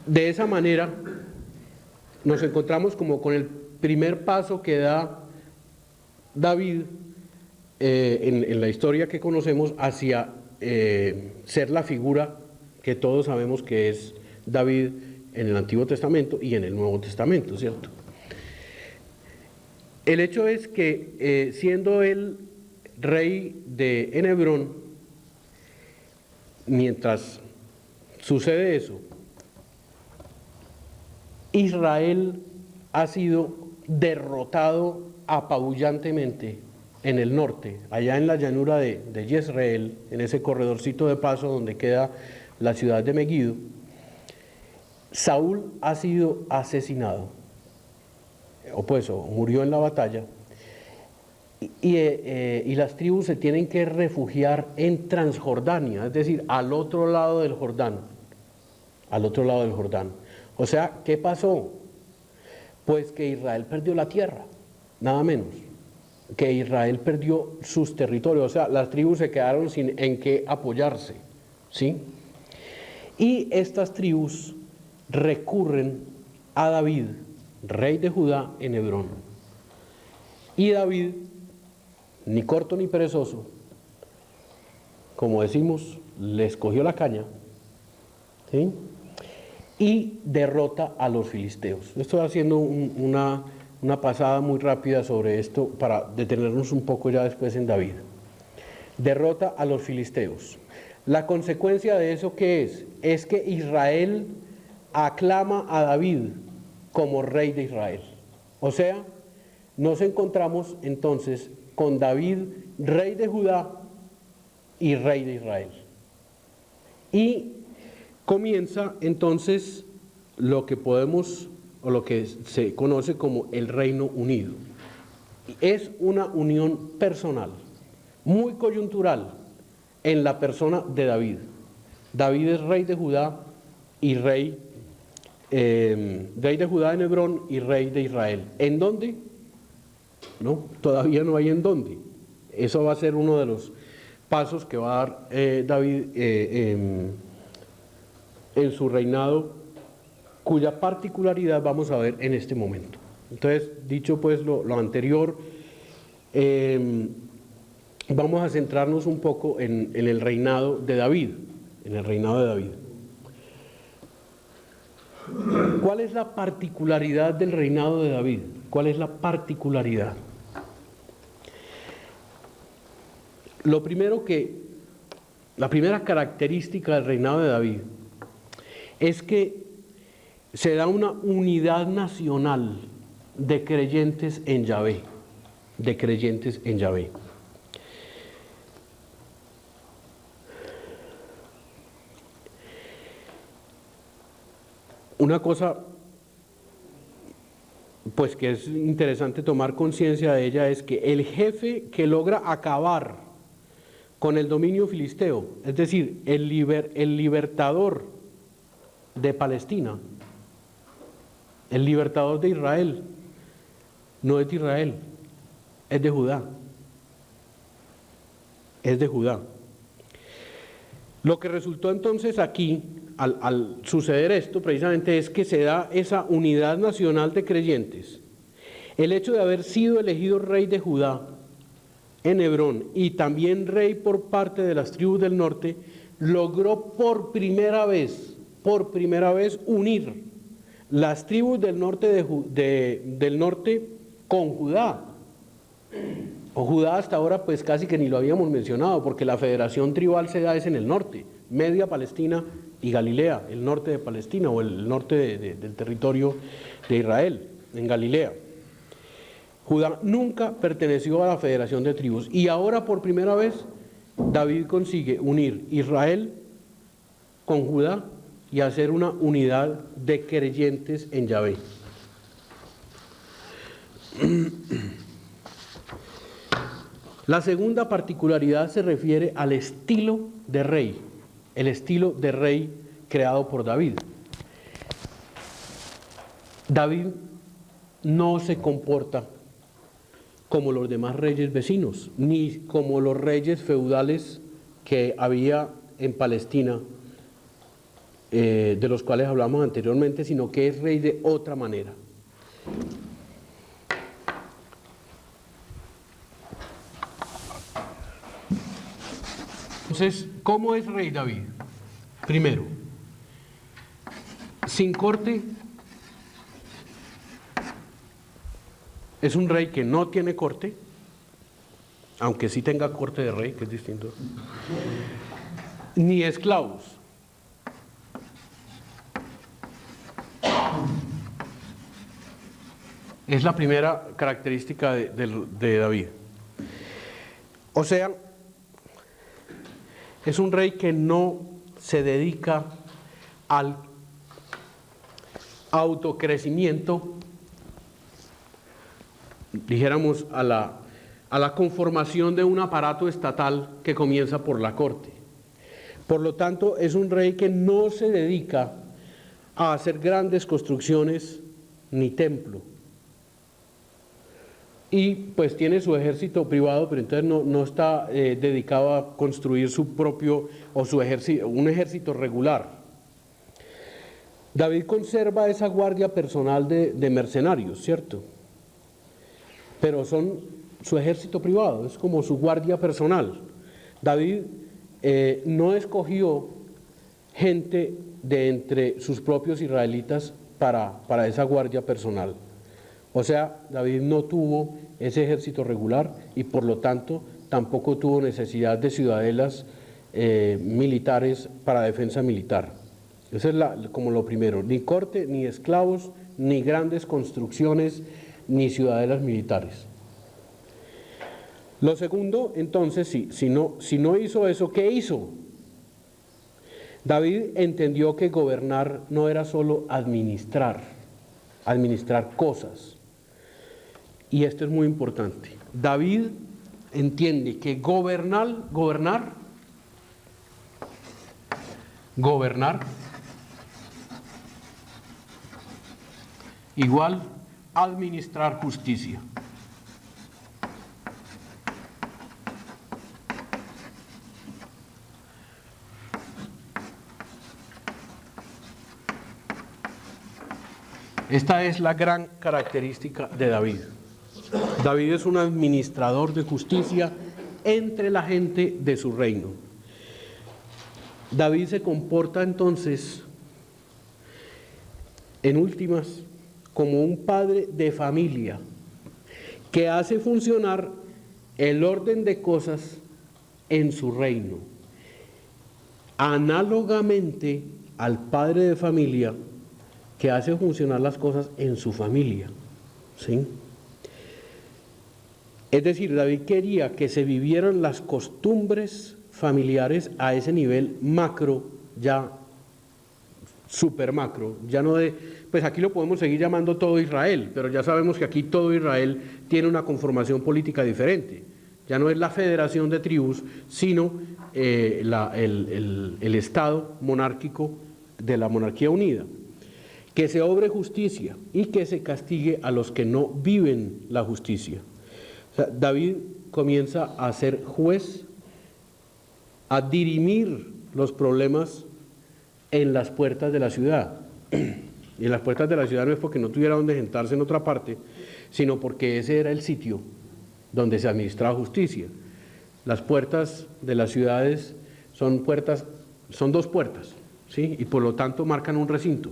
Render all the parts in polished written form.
De esa manera nos encontramos como con el primer paso que da David en la historia que conocemos hacia ser la figura que todos sabemos que es David en el Antiguo Testamento y en el Nuevo Testamento, ¿cierto? El hecho es que siendo él rey en Hebrón, mientras sucede eso, Israel ha sido derrotado apabullantemente en el norte, allá en la llanura de Jezreel, en ese corredorcito de paso donde queda la ciudad de Megiddo. Saúl ha sido asesinado, o murió en la batalla, y las tribus se tienen que refugiar en Transjordania, es decir, al otro lado del Jordán, O sea, ¿qué pasó? Pues que Israel perdió la tierra, nada menos, que Israel perdió sus territorios, o sea, las tribus se quedaron sin en qué apoyarse, ¿sí? Y estas tribus recurren a David, rey de Judá, en Hebrón. Y David, ni corto ni perezoso, como decimos, le escogió la caña, ¿sí? Y derrota a los filisteos. Estoy haciendo una pasada muy rápida sobre esto para detenernos un poco ya después en David. Derrota a los filisteos. La consecuencia de eso, ¿qué es? Es que Israel aclama a David como rey de Israel. O sea, nos encontramos entonces con David, rey de Judá y rey de Israel. Y comienza entonces lo que podemos, o lo que se conoce como el Reino Unido. Es una unión personal, muy coyuntural, en la persona de David. David es rey de Judá y rey de Judá en Hebrón y rey de Israel. ¿En dónde? No, todavía no hay en dónde. Eso va a ser uno de los pasos que va a dar David en su reinado, cuya particularidad vamos a ver en este momento. Entonces, dicho pues lo anterior, vamos a centrarnos un poco en el reinado de David, ¿Cuál es la particularidad del reinado de David? ¿Cuál es la particularidad? La primera característica del reinado de David es que se da una unidad nacional de creyentes en Yahvé, Una cosa, pues que es interesante tomar conciencia de ella, es que el jefe que logra acabar con el dominio filisteo, es decir, el libertador de Palestina, el libertador de Israel, no es de Israel, es de Judá. Lo que resultó entonces aquí, al suceder esto, precisamente es que se da esa unidad nacional de creyentes. El hecho de haber sido elegido rey de Judá en Hebrón y también rey por parte de las tribus del norte, logró por primera vez unir las tribus del norte del norte con Judá. O Judá hasta ahora pues casi que ni lo habíamos mencionado, porque la federación tribal se da es en el norte, Media Palestina y Galilea, el norte de Palestina o el norte del territorio de Israel, en Galilea. Judá nunca perteneció a la federación de tribus y ahora por primera vez David consigue unir Israel con Judá y hacer una unidad de creyentes en Yahvé. La segunda particularidad se refiere al estilo de rey, el estilo de rey creado por David. David no se comporta como los demás reyes vecinos, ni como los reyes feudales que había en Palestina de los cuales hablamos anteriormente, sino que es rey de otra manera. Entonces, ¿cómo es rey David? Primero, sin corte, es un rey que no tiene corte, aunque sí tenga corte de rey, que es distinto, ni esclavos. Es la primera característica de David. O sea, es un rey que no se dedica al autocrecimiento, dijéramos a la conformación de un aparato estatal que comienza por la corte. Por lo tanto, es un rey que no se dedica a hacer grandes construcciones ni templo. Y pues tiene su ejército privado, pero entonces no está dedicado a construir su propio o un ejército regular. David conserva esa guardia personal de mercenarios, ¿cierto? Pero son su ejército privado, es como su guardia personal. David no escogió gente de entre sus propios israelitas para esa guardia personal. O sea, David no tuvo ese ejército regular y por lo tanto tampoco tuvo necesidad de ciudadelas militares para defensa militar. Eso es como lo primero, ni corte, ni esclavos, ni grandes construcciones, ni ciudadelas militares. Lo segundo, entonces, si no hizo eso, ¿qué hizo? David entendió que gobernar no era solo administrar cosas. Y esto es muy importante. David entiende que gobernar igual administrar justicia. Esta es la gran característica de David. David es un administrador de justicia entre la gente de su reino. David se comporta entonces, en últimas, como un padre de familia que hace funcionar el orden de cosas en su reino, análogamente al padre de familia que hace funcionar las cosas en su familia, ¿sí? Es decir, David quería que se vivieran las costumbres familiares a ese nivel macro, ya super macro, ya no pues aquí lo podemos seguir llamando todo Israel, pero ya sabemos que aquí todo Israel tiene una conformación política diferente. Ya no es la federación de tribus, sino el Estado monárquico de la monarquía unida. Que se obre justicia y que se castigue a los que no viven la justicia. O sea, David comienza a ser juez, a dirimir los problemas en las puertas de la ciudad. Y en las puertas de la ciudad no es porque no tuviera donde sentarse en otra parte, sino porque ese era el sitio donde se administraba justicia. Las puertas de las ciudades son dos puertas, ¿sí? Y por lo tanto marcan un recinto,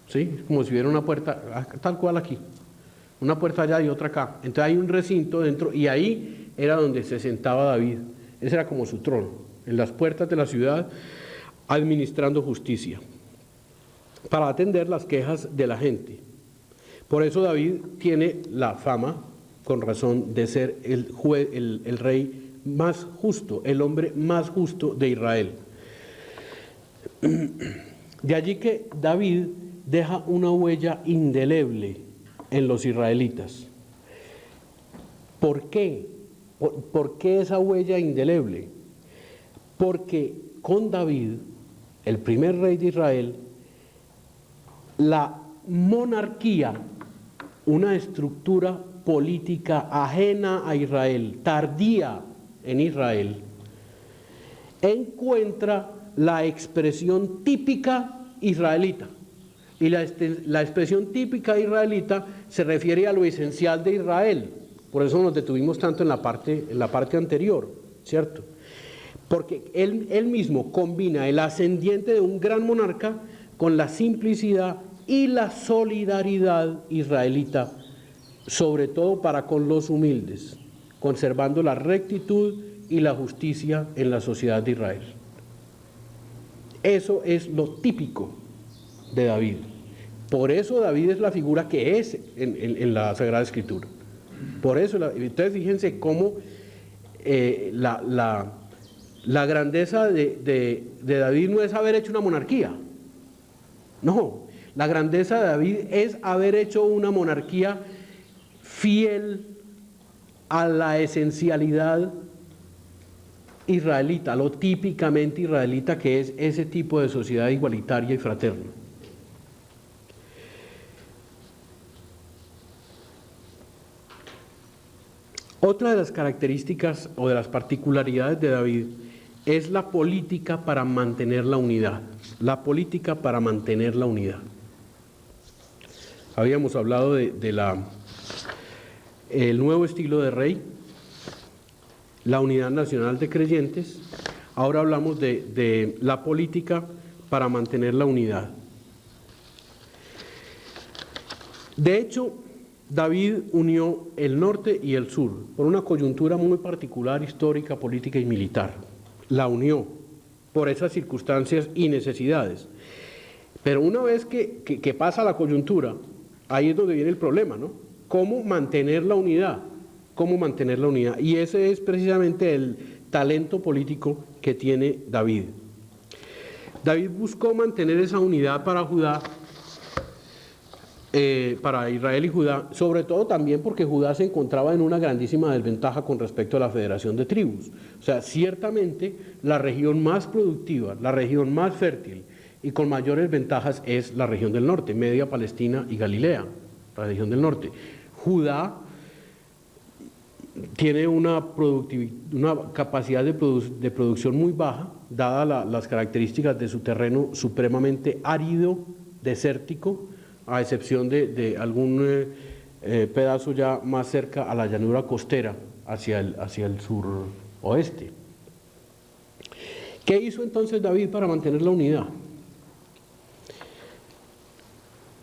¿sí? Como si hubiera una puerta, tal cual aquí, una puerta allá y otra acá. Entonces hay un recinto dentro y ahí era donde se sentaba David. Ese era como su trono, en las puertas de la ciudad, administrando justicia, para atender las quejas de la gente. Por eso David tiene la fama, con razón, de ser el rey más justo, el hombre más justo de Israel. De allí que David deja una huella indeleble en los israelitas. ¿Por qué? ¿Por qué esa huella indeleble? Porque con David, el primer rey de Israel, la monarquía, una estructura política ajena a Israel, tardía en Israel, encuentra la expresión típica israelita. Y la expresión típica israelita se refiere a lo esencial de Israel. Por eso nos detuvimos tanto en la parte anterior, ¿cierto? Porque él mismo combina el ascendiente de un gran monarca con la simplicidad y la solidaridad israelita, sobre todo para con los humildes, conservando la rectitud y la justicia en la sociedad de Israel. Eso es lo típico de David. Por eso David es la figura que es en la Sagrada Escritura. Por eso, entonces fíjense cómo la grandeza de David no es haber hecho una monarquía. No, la grandeza de David es haber hecho una monarquía fiel a la esencialidad israelita, lo típicamente israelita que es ese tipo de sociedad igualitaria y fraterna. Otra de las características o de las particularidades de David es la política para mantener la unidad. La política para mantener la unidad. Habíamos hablado de el nuevo estilo de rey, la unidad nacional de creyentes. Ahora hablamos de la política para mantener la unidad. De hecho, David unió el norte y el sur por una coyuntura muy particular, histórica, política y militar. La unió por esas circunstancias y necesidades. Pero una vez que pasa la coyuntura, ahí es donde viene el problema, ¿no? ¿Cómo mantener la unidad? ¿Cómo mantener la unidad? Y ese es precisamente el talento político que tiene David. David buscó mantener esa unidad para Judá, para Israel y Judá, sobre todo también porque Judá se encontraba en una grandísima desventaja con respecto a la federación de tribus. O sea, ciertamente la región más productiva, la región más fértil y con mayores ventajas es la región del norte, Media Palestina y Galilea, la región del norte. Judá tiene una capacidad de producción muy baja, dadas las características de su terreno supremamente árido, desértico, a excepción de algún pedazo ya más cerca a la llanura costera, hacia el suroeste. ¿Qué hizo entonces David para mantener la unidad?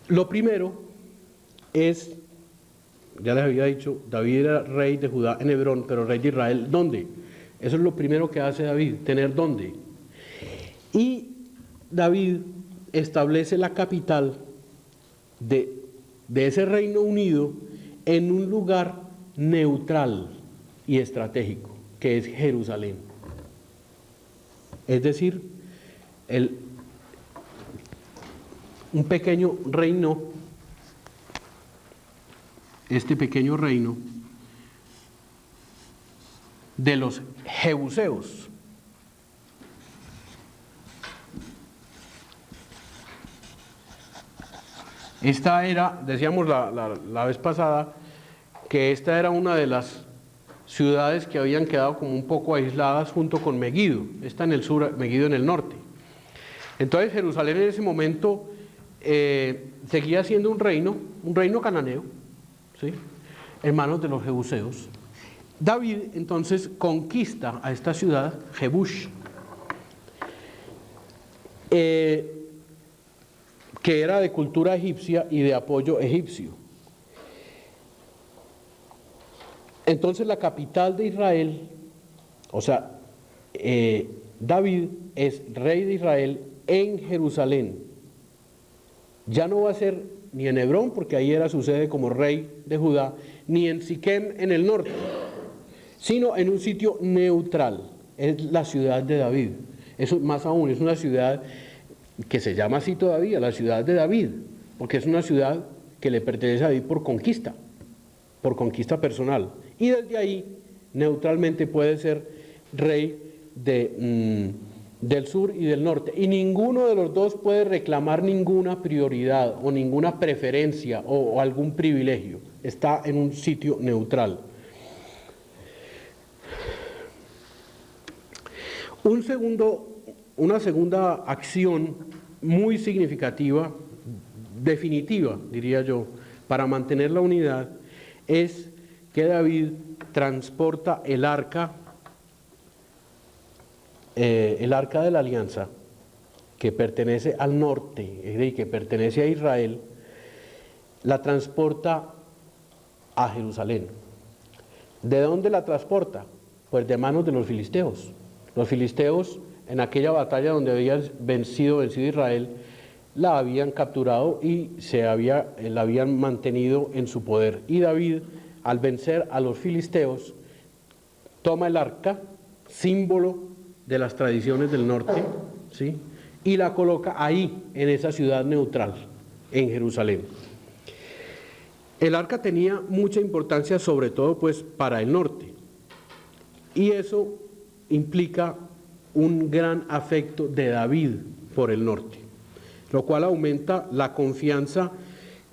Lo primero es, ya les había dicho, David era rey de Judá en Hebrón, pero rey de Israel, ¿dónde? Eso es lo primero que hace David, tener dónde. Y David establece la capital de ese reino unido en un lugar neutral y estratégico, que es Jerusalén. Es decir, un pequeño reino, este pequeño reino de los jebuseos. Esta era, decíamos la vez pasada, que esta era una de las ciudades que habían quedado como un poco aisladas junto con Megiddo, está en el sur, Megiddo en el norte. Entonces Jerusalén en ese momento seguía siendo un reino cananeo, ¿sí?, en manos de los jebuseos. David entonces conquista a esta ciudad, Jebush, que era de cultura egipcia y de apoyo egipcio. Entonces la capital de Israel, o sea, David es rey de Israel en Jerusalén. Ya no va a ser ni en Hebrón, porque ahí era su sede como rey de Judá, ni en Siquem en el norte, sino en un sitio neutral. Es la ciudad de David. Eso, más aún, es una ciudad que se llama así todavía, la ciudad de David, porque es una ciudad que le pertenece a David por conquista personal. Y desde ahí, neutralmente, puede ser rey del sur y del norte. Y ninguno de los dos puede reclamar ninguna prioridad o ninguna preferencia o algún privilegio. Está en un sitio neutral. Una segunda acción muy significativa, definitiva, diría yo, para mantener la unidad, es que David transporta el arca de la alianza, que pertenece al norte, es decir, que pertenece a Israel, la transporta a Jerusalén. ¿De dónde la transporta? Pues de manos de los filisteos. Los filisteos, en aquella batalla donde había vencido Israel, la habían capturado y la habían mantenido en su poder. Y David, al vencer a los filisteos, toma el arca, símbolo de las tradiciones del norte, ¿sí?, y la coloca ahí, en esa ciudad neutral, en Jerusalén. El arca tenía mucha importancia, sobre todo pues para el norte, y eso implica un gran afecto de David por el norte, lo cual aumenta la confianza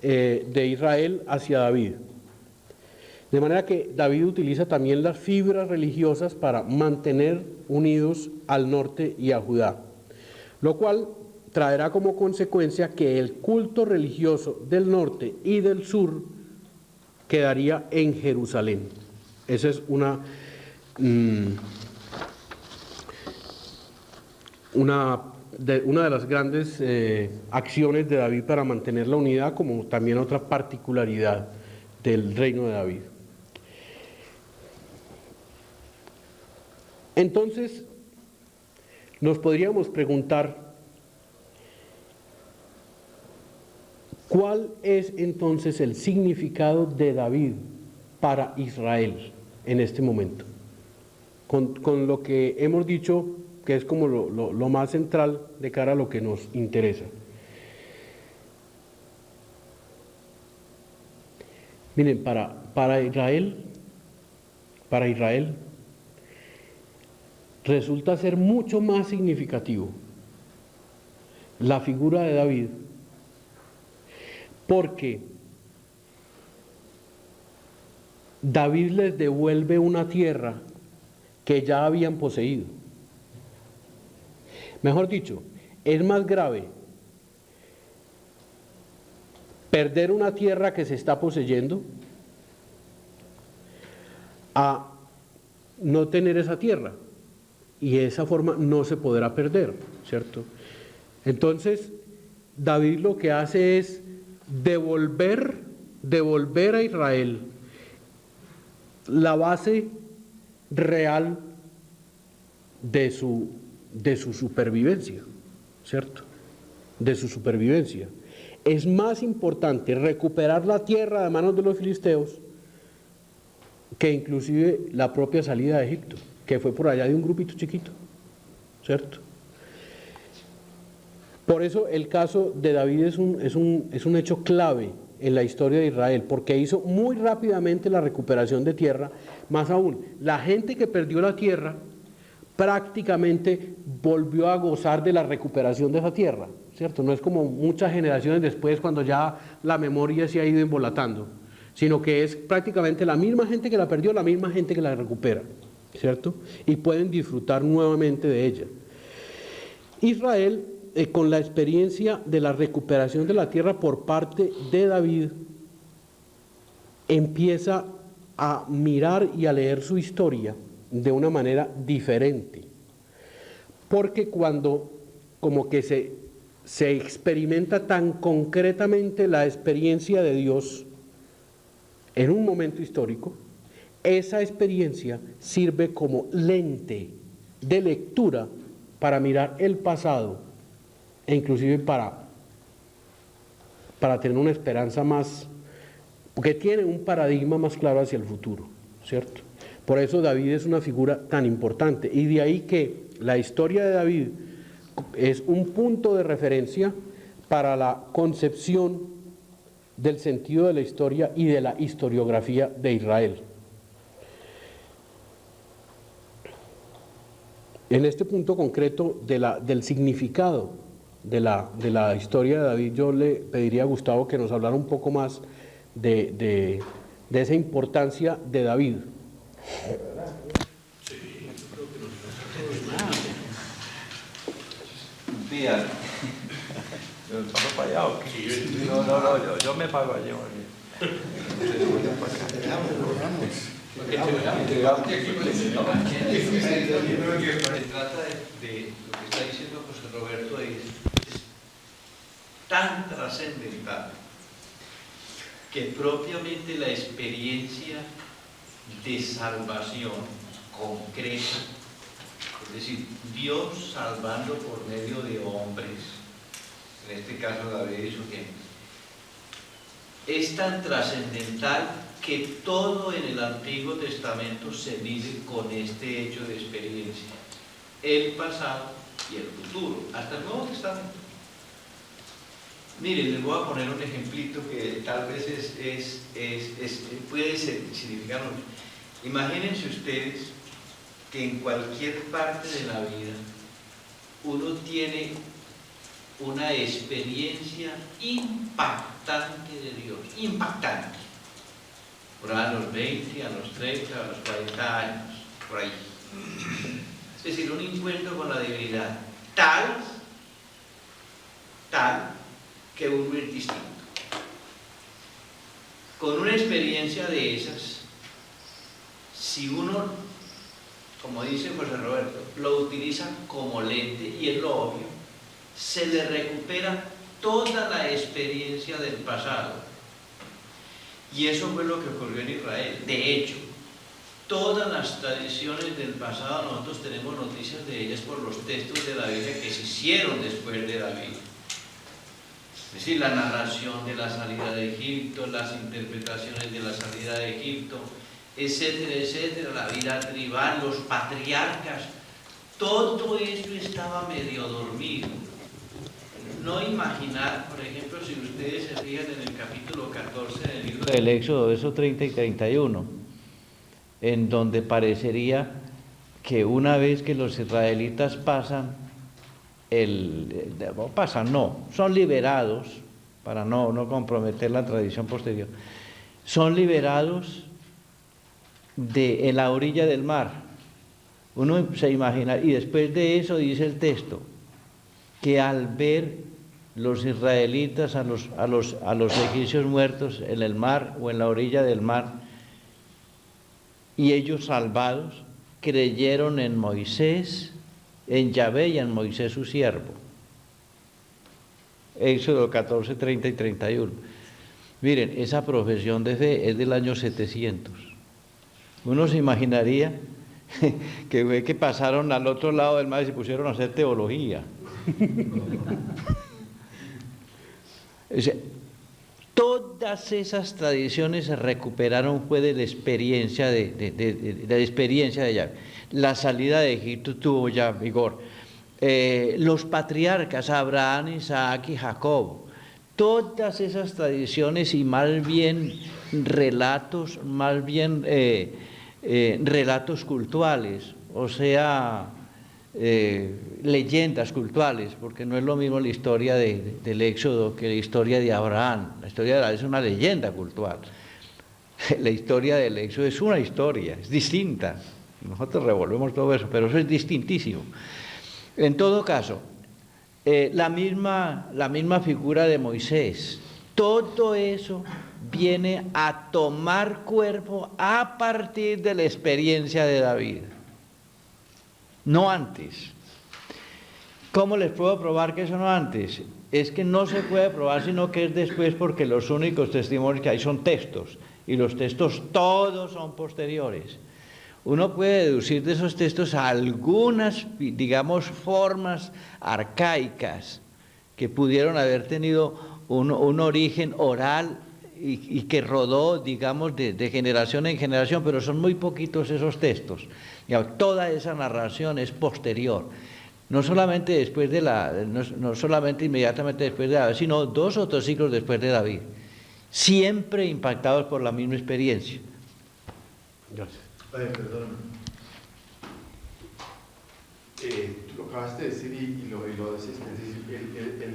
de Israel hacia David. De manera que David utiliza también las fibras religiosas para mantener unidos al norte y a Judá, lo cual traerá como consecuencia que el culto religioso del norte y del sur quedaría en Jerusalén. Esa es una de las grandes acciones de David para mantener la unidad, como también otra particularidad del reino de David. Entonces, nos podríamos preguntar, ¿cuál es entonces el significado de David para Israel en este momento? Con lo que hemos dicho, que es como lo más central de cara a lo que nos interesa. Miren, para Israel resulta ser mucho más significativo la figura de David, porque David les devuelve una tierra que ya habían poseído. Mejor dicho, es más grave perder una tierra que se está poseyendo a no tener esa tierra, y de esa forma no se podrá perder, ¿cierto? Entonces, David lo que hace es devolver a Israel la base real de su supervivencia, ¿cierto? De su supervivencia. Es más importante recuperar la tierra de manos de los filisteos que inclusive la propia salida de Egipto, que fue por allá de un grupito chiquito, ¿cierto? Por eso el caso de David es un hecho clave en la historia de Israel, porque hizo muy rápidamente la recuperación de tierra. Más aún, la gente que perdió la tierra prácticamente volvió a gozar de la recuperación de esa tierra, ¿cierto? No es como muchas generaciones después, cuando ya la memoria se ha ido embolatando, sino que es prácticamente la misma gente que la perdió, la misma gente que la recupera, ¿cierto? Y pueden disfrutar nuevamente de ella. Israel, con la experiencia de la recuperación de la tierra por parte de David, empieza a mirar y a leer su historia de una manera diferente, porque cuando como que se experimenta tan concretamente la experiencia de Dios en un momento histórico, esa experiencia sirve como lente de lectura para mirar el pasado e inclusive para tener una esperanza más, porque tiene un paradigma más claro hacia el futuro, ¿cierto? Por eso David es una figura tan importante, y de ahí que la historia de David es un punto de referencia para la concepción del sentido de la historia y de la historiografía de Israel. En este punto concreto del significado de la historia de David, yo le pediría a Gustavo que nos hablara un poco más de esa importancia de David. Días. ¿Yo paso para allá o qué? No, yo me pago allá. Se trata de lo que está diciendo José Roberto, es tan trascendental que propiamente la experiencia de salvación concreta, es decir, Dios salvando por medio de hombres, en este caso David y su gente, es tan trascendental que todo en el Antiguo Testamento se mide con este hecho de experiencia, el pasado y el futuro, hasta el Nuevo Testamento. Miren, les voy a poner un ejemplito que tal vez puede significar mucho. Imagínense ustedes que en cualquier parte de la vida uno tiene una experiencia impactante de Dios, impactante. Por ahí a los 20, a los 30, a los 40 años, por ahí. Es decir, un encuentro con la divinidad tal que uno es distinto. Con una experiencia de esas, si uno, como dice José Roberto, lo utiliza como lente, y es lo obvio, se le recupera toda la experiencia del pasado. Y eso fue lo que ocurrió en Israel. De hecho, todas las tradiciones del pasado, nosotros tenemos noticias de ellas por los textos de la Biblia que se hicieron después de David. Es decir, la narración de la salida de Egipto, las interpretaciones de la salida de Egipto, etcétera, etcétera, la vida tribal, los patriarcas, todo eso estaba medio dormido. No imaginar, por ejemplo, si ustedes se fijan en el capítulo 14 del libro del Éxodo, versos 30 y 31, en donde parecería que una vez que los israelitas son liberados, para no comprometer la tradición posterior, son liberados en la orilla del mar. Uno se imagina, y después de eso dice el texto, que al ver los israelitas a los egipcios muertos en el mar o en la orilla del mar, y ellos salvados, creyeron en Moisés, en Yahvé y en Moisés su siervo. Éxodo 14, 30 y 31. Miren, esa profesión de fe es del año 700. Uno se imaginaría que pasaron al otro lado del mar y se pusieron a hacer teología. Todas esas tradiciones se recuperaron fue de la experiencia de Yahvé. La salida de Egipto tuvo ya vigor. Los patriarcas Abraham, Isaac y Jacob, todas esas tradiciones y más bien relatos cultuales, o sea, leyendas cultuales, porque no es lo mismo la historia del Éxodo que la historia de Abraham. La historia de Abraham es una leyenda cultural. La historia del Éxodo es una historia, es distinta. Nosotros revolvemos todo eso, pero eso es distintísimo. En todo caso, la misma figura de Moisés, todo eso viene a tomar cuerpo a partir de la experiencia de David, no antes. ¿Cómo les puedo probar que eso no antes? Es que no se puede probar sino que es después, porque los únicos testimonios que hay son textos, y los textos todos son posteriores. Uno puede deducir de esos textos algunas, digamos, formas arcaicas que pudieron haber tenido un origen oral y que rodó, digamos, de generación en generación, pero son muy poquitos esos textos. Digamos, toda esa narración es posterior, no solamente inmediatamente después de David, sino 2 o 3 siglos después de David, siempre impactados por la misma experiencia. Gracias. Perdón. Tú lo acabaste de decir y lo decís, es decir,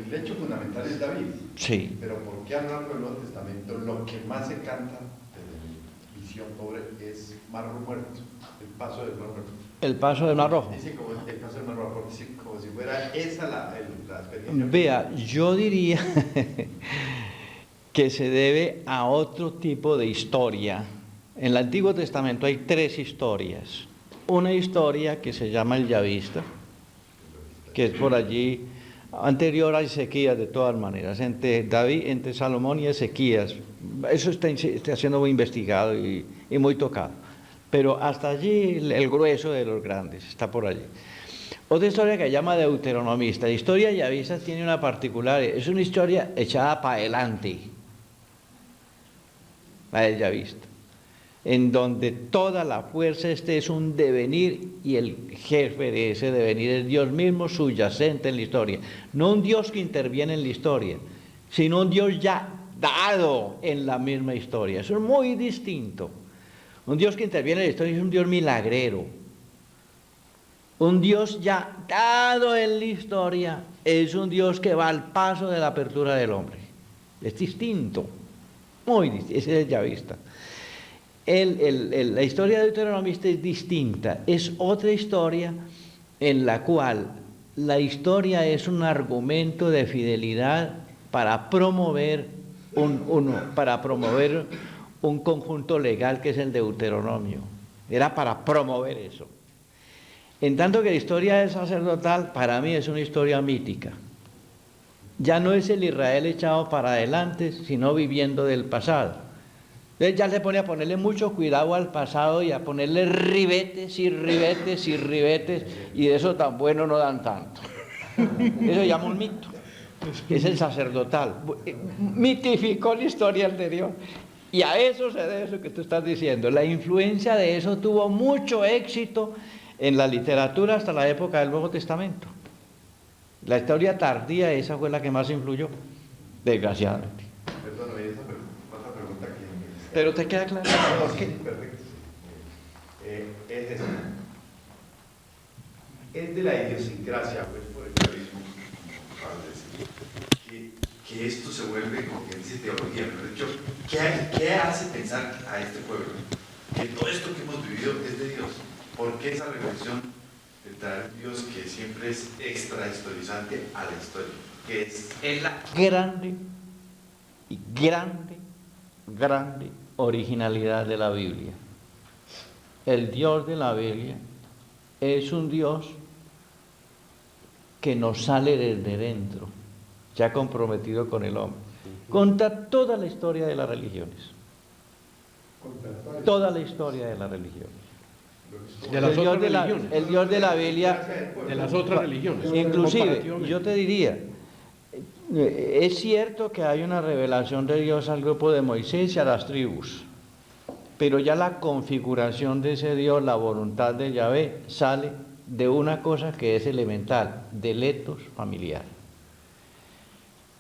el hecho fundamental es David. Sí. Pero ¿por qué a lo largo del Nuevo Testamento lo que más se canta, desde mi visión pobre, es Mar Muerto, el paso del Mar Muerto? El paso del Mar Rojo. Dice como el paso del Mar Rojo, como si fuera esa la experiencia. Vea, yo diría que se debe a otro tipo de historia. En el Antiguo Testamento hay 3 historias. Una historia que se llama el Yavista, que es por allí, anterior a Ezequías de todas maneras, entre David, entre Salomón y Ezequías. Eso está siendo muy investigado y muy tocado. Pero hasta allí el grueso de los grandes está por allí. Otra historia que se llama Deuteronomista. La historia de Yavista tiene una particular, es una historia echada para adelante, la del Yavista, en donde toda la fuerza es un devenir y el jefe de ese devenir es Dios mismo subyacente en la historia. No un Dios que interviene en la historia, sino un Dios ya dado en la misma historia. Eso es muy distinto. Un Dios que interviene en la historia es un Dios milagrero. Un Dios ya dado en la historia es un Dios que va al paso de la apertura del hombre. Es distinto, muy distinto, ese es el Yavista. La historia de Deuteronomista es distinta, es otra historia en la cual la historia es un argumento de fidelidad para promover un conjunto legal que es el Deuteronomio. Era para promover eso. En tanto que la historia del sacerdotal para mí es una historia mítica. Ya no es el Israel echado para adelante, sino viviendo del pasado. Entonces ya se pone a ponerle mucho cuidado al pasado y a ponerle ribetes y ribetes y ribetes, y de eso tan bueno no dan tanto. Eso llama un mito. Es el sacerdotal. Mitificó la historia anterior. Y a eso se debe eso que tú estás diciendo. La influencia de eso tuvo mucho éxito en la literatura hasta la época del Nuevo Testamento. La historia tardía, esa fue la que más influyó, desgraciadamente. Perdóname, esa otra pregunta que... Pero te queda claro por qué. Sí, perfecto. Es esta. Es de la idiosincrasia, pues, por el chavismo, que esto se vuelve, como que dice teología, pero de hecho, ¿qué hace pensar a este pueblo que todo esto que hemos vivido es de Dios? ¿Por qué esa revelación de traer Dios que siempre es extrahistorizante a la historia? Que es la grande y grande originalidad de la Biblia. El Dios de la Biblia es un Dios que nos sale desde dentro, ya comprometido con el hombre. Conta toda la historia de las religiones. Toda la historia de las religiones. De las otras religiones. El Dios de la Biblia. De las otras religiones. Inclusive, yo te diría, es cierto que hay una revelación de Dios al grupo de Moisés y a las tribus, pero ya la configuración de ese Dios, la voluntad de Yahvé, sale de una cosa que es elemental, del etos familiar.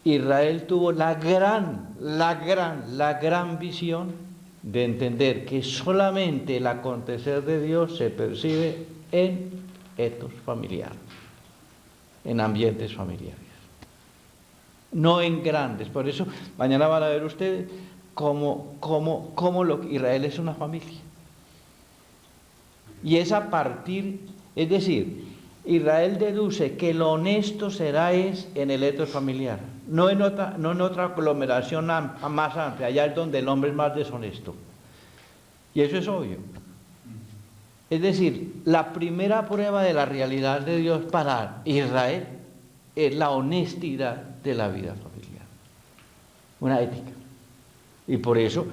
Israel tuvo la gran visión de entender que solamente el acontecer de Dios se percibe en etos familiar, en ambientes familiares, no en grandes. Por eso mañana van a ver ustedes cómo Israel es una familia. Y es a partir, es decir, Israel deduce que lo honesto será en el etos familiar, no en otra aglomeración más amplia, allá es donde el hombre es más deshonesto. Y eso es obvio. Es decir, la primera prueba de la realidad de Dios para Israel es la honestidad de la vida familiar, una ética. Y por eso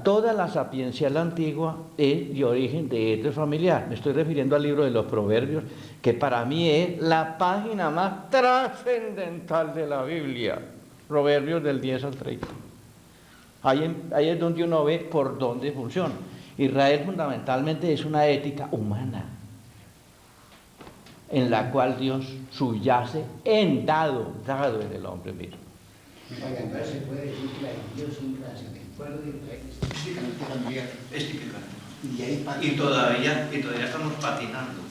toda la sapiencia antigua es de origen de etos familiar. Me estoy refiriendo al libro de los Proverbios, que para mí es la página más trascendental de la Biblia. Proverbios del 10 al 30. Ahí es donde uno ve por dónde funciona. Israel fundamentalmente es una ética humana, en la cual Dios subyace dado en el hombre mismo. Oiga, entonces se puede decir que la idiosincrasia del pueblo de Israel es típicamente familiar. Es típicamente. Y ahí Y todavía estamos patinando.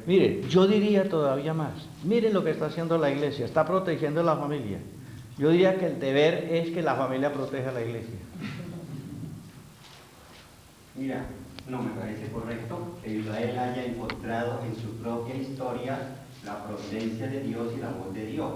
Mire, yo diría todavía más. Miren lo que está haciendo la iglesia, está protegiendo a la familia. Yo diría que el deber es que la familia proteja a la iglesia. Mira, No, me parece correcto que Israel haya encontrado en su propia historia la providencia de Dios y el amor de Dios.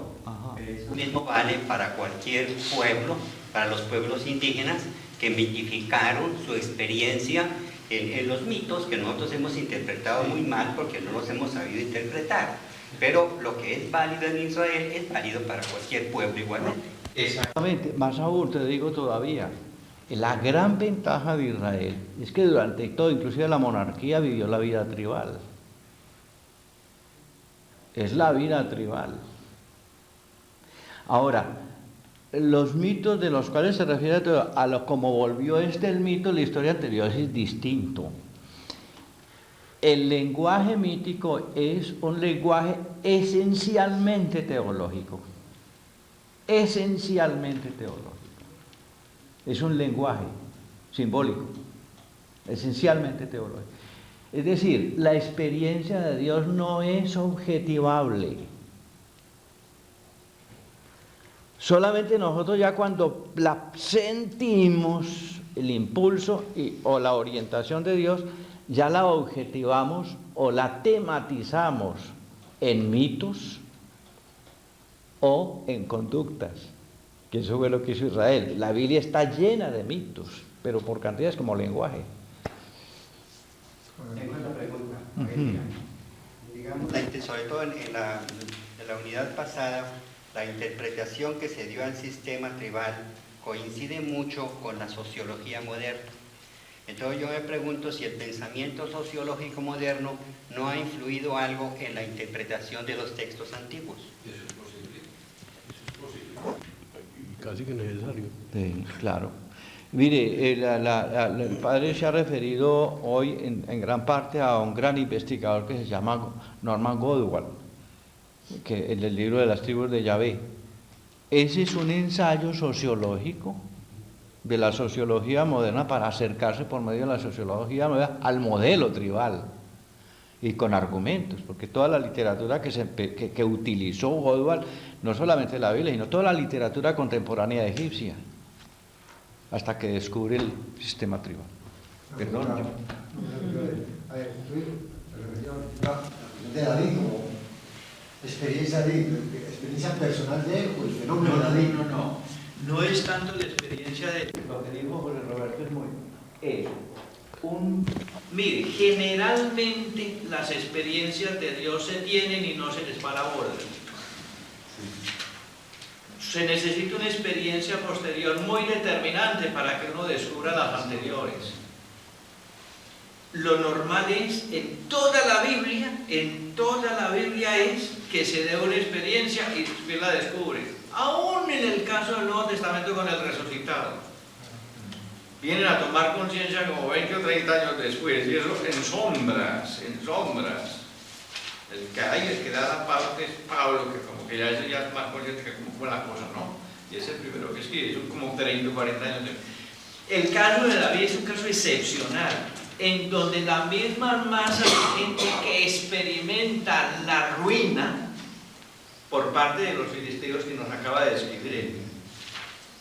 Pero eso mismo vale para cualquier pueblo, para los pueblos indígenas que mitificaron su experiencia en los mitos que nosotros hemos interpretado muy mal porque no los hemos sabido interpretar. Pero lo que es válido en Israel es válido para cualquier pueblo igualmente. Exactamente, más aún te digo todavía, la gran ventaja de Israel es que durante todo, inclusive la monarquía, vivió la vida tribal. Es la vida tribal. Ahora, los mitos de los cuales se refiere a lo como volvió el mito, la historia anterior es distinto. El lenguaje mítico es un lenguaje esencialmente teológico. Esencialmente teológico. Es un lenguaje simbólico, esencialmente teológico. Es decir, la experiencia de Dios no es objetivable. Solamente nosotros ya cuando la sentimos, el impulso o la orientación de Dios, ya la objetivamos o la tematizamos en mitos o en conductas, que eso fue lo que hizo Israel. La Biblia está llena de mitos, pero por cantidades como lenguaje. Tengo otra pregunta. Digamos, sobre todo en la unidad pasada, la interpretación que se dio al sistema tribal coincide mucho con la sociología moderna. Entonces yo me pregunto si el pensamiento sociológico moderno no ha influido algo en la interpretación de los textos antiguos. Eso es posible. Eso es posible. Casi que necesario. Sí, claro. Mire, el padre se ha referido hoy en gran parte a un gran investigador que se llama Norman Godwell, que el del libro de las tribus de Yahvé. Ese es un ensayo sociológico de la sociología moderna para acercarse por medio de la sociología moderna al modelo tribal y con argumentos, porque toda la literatura que utilizó Godwell, no solamente la Biblia, sino toda la literatura contemporánea egipcia, hasta que descubre el sistema tribal. Perdón. A ver, de David, como experiencia personal de él, o el fenómeno de David. No es tanto la experiencia de lo que dijo José Roberto, mire, generalmente las experiencias de Dios se tienen y no se les para bola. Se necesita una experiencia posterior muy determinante para que uno descubra las anteriores. Lo normal es, en toda la Biblia es que se dé una experiencia y después la descubre. Aún en el caso del Nuevo Testamento con el resucitado. Vienen a tomar conciencia como 20 o 30 años después, y eso en sombras. El que hay, el que da la parte es Pablo, que como que ya es más consciente que cómo fue la cosa, ¿no? Y es el primero que escribe, son como 30 o 40 años después. El caso de David es un caso excepcional, en donde la misma masa de gente que experimenta la ruina por parte de los filisteos que nos acaba de describir él,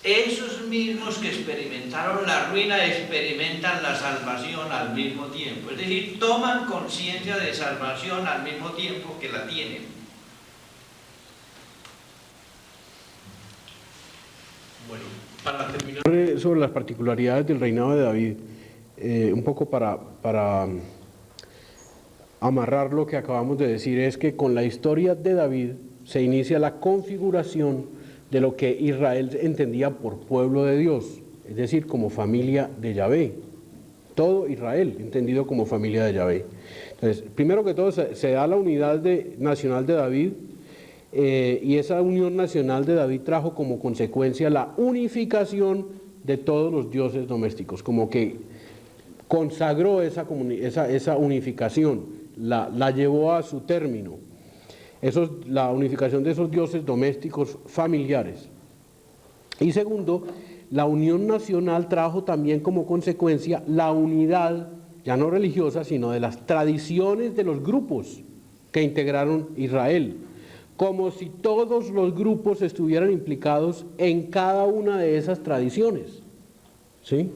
esos mismos que experimentaron la ruina experimentan la salvación al mismo tiempo, es decir, toman conciencia de salvación al mismo tiempo que la tienen. Bueno, para terminar sobre las particularidades del reinado de David, un poco para amarrar lo que acabamos de decir, es que con la historia de David se inicia la configuración de lo que Israel entendía por pueblo de Dios, es decir, como familia de Yahvé. Todo Israel entendido como familia de Yahvé. Entonces, primero que todo se da la unidad nacional de David, y esa unión nacional de David trajo como consecuencia la unificación de todos los dioses domésticos, como que consagró esa unificación, la llevó a su término. La unificación de esos dioses domésticos familiares. Y segundo, la unión nacional trajo también como consecuencia la unidad, ya no religiosa, sino de las tradiciones de los grupos que integraron Israel, como si todos los grupos estuvieran implicados en cada una de esas tradiciones, ¿sí?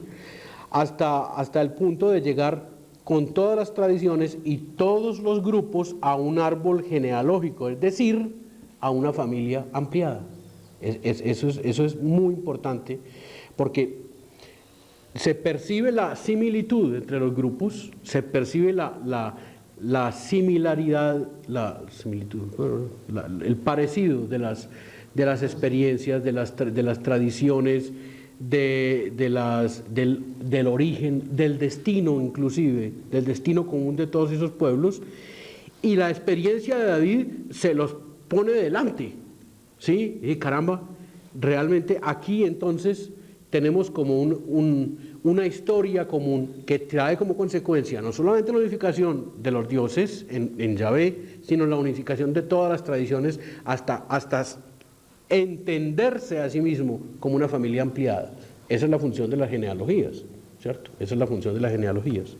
Hasta el punto de llegar con todas las tradiciones y todos los grupos a un árbol genealógico, es decir, a una familia ampliada. Eso es muy importante, porque se percibe la similitud entre los grupos, se percibe la similaridad, el parecido de las experiencias, de las tradiciones, del origen, del destino inclusive, del destino común de todos esos pueblos, y la experiencia de David se los pone delante, ¿sí? Y caramba, realmente aquí entonces tenemos como una historia común que trae como consecuencia no solamente la unificación de los dioses en Yahvé, sino la unificación de todas las tradiciones hasta entenderse a sí mismo como una familia ampliada. Esa es la función de las genealogías, ¿cierto? Esa es la función de las genealogías.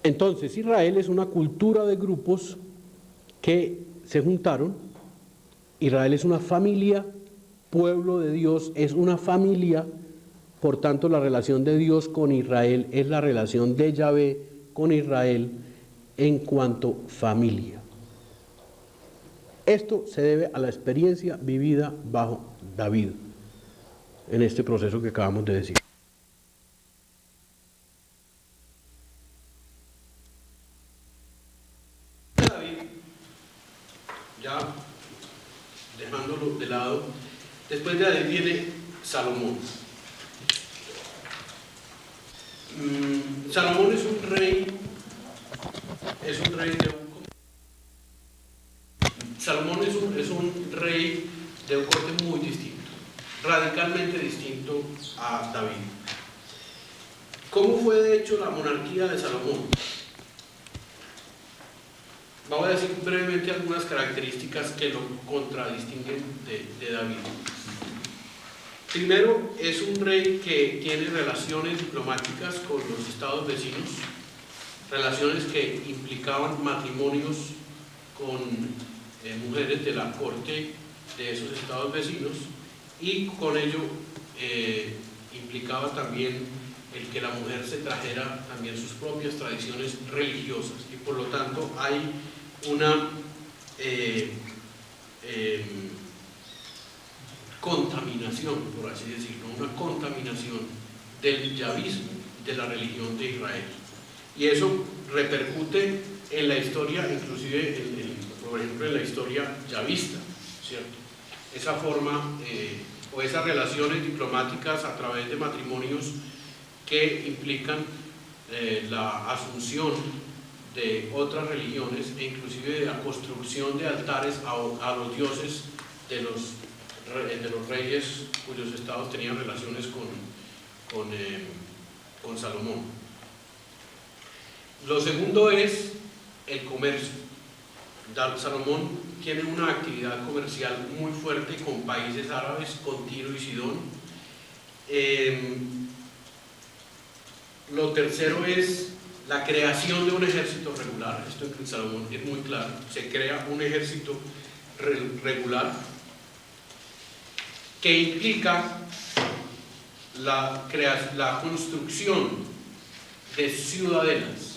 Entonces, Israel es una cultura de grupos que se juntaron. Israel es una familia, pueblo de Dios, es una familia. Por tanto, la relación de Dios con Israel es la relación de Yahvé con Israel en cuanto familia. Esto se debe a la experiencia vivida bajo David en este proceso que acabamos de decir. David, ya dejándolo de lado, después de David viene Salomón. Salomón es un rey de un corte muy distinto, radicalmente distinto a David. ¿Cómo fue de hecho la monarquía de Salomón? Vamos a decir brevemente algunas características que lo contradistinguen de David. Primero, es un rey que tiene relaciones diplomáticas con los estados vecinos, relaciones que implicaban matrimonios con mujeres de la corte de esos estados vecinos, y con ello implicaba también el que la mujer se trajera también sus propias tradiciones religiosas, y por lo tanto hay una contaminación, por así decirlo, una contaminación del yavismo, de la religión de Israel. Y eso repercute en la historia, inclusive, por ejemplo, en la historia yavista, ¿cierto? Esa forma o esas relaciones diplomáticas a través de matrimonios que implican la asunción de otras religiones e inclusive de la construcción de altares a los dioses de los reyes cuyos estados tenían relaciones con Salomón. Lo segundo es el comercio. Salomón tiene una actividad comercial muy fuerte con países árabes, con Tiro y Sidón. Lo tercero es la creación de un ejército regular. Esto en Salomón es muy claro. Se crea un ejército regular que implica la construcción de ciudadelas,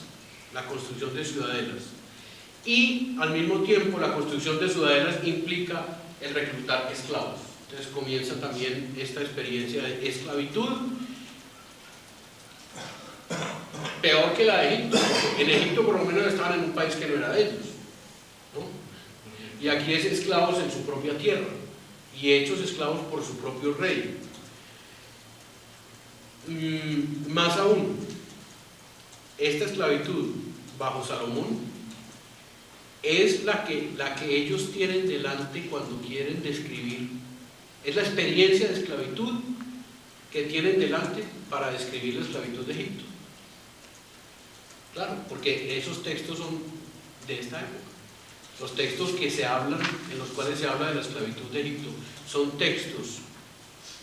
y al mismo tiempo la construcción de ciudadelas implica el reclutar esclavos. Entonces comienza también esta experiencia de esclavitud, peor que la de Egipto. En Egipto por lo menos estaban en un país que no era de ellos, ¿no? Y aquí es esclavos en su propia tierra y hechos esclavos por su propio rey. Más aún, esta esclavitud bajo Salomón es la que ellos tienen delante cuando quieren describir, es la experiencia de esclavitud que tienen delante para describir la esclavitud de Egipto. Claro, porque esos textos son de esta época. Los textos que se hablan, en los cuales se habla de la esclavitud de Egipto, son textos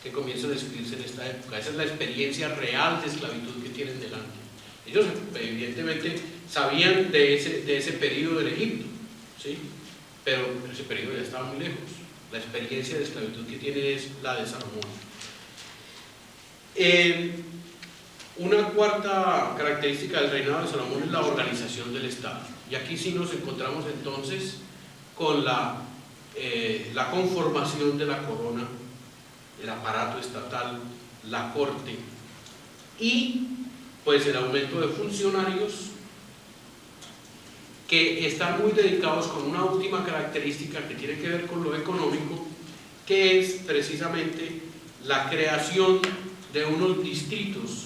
que comienzan a escribirse en esta época. Esa es la experiencia real de esclavitud que tienen delante. Ellos evidentemente sabían de ese periodo del Egipto, ¿sí? Pero ese periodo ya estaba muy lejos. La experiencia de esclavitud que tiene es la de Salomón. Una cuarta característica del reinado de Salomón es la organización del Estado. Y aquí sí nos encontramos entonces con la conformación de la corona, el aparato estatal, la corte y pues el aumento de funcionarios que están muy dedicados con una última característica que tiene que ver con lo económico, que es precisamente la creación de unos distritos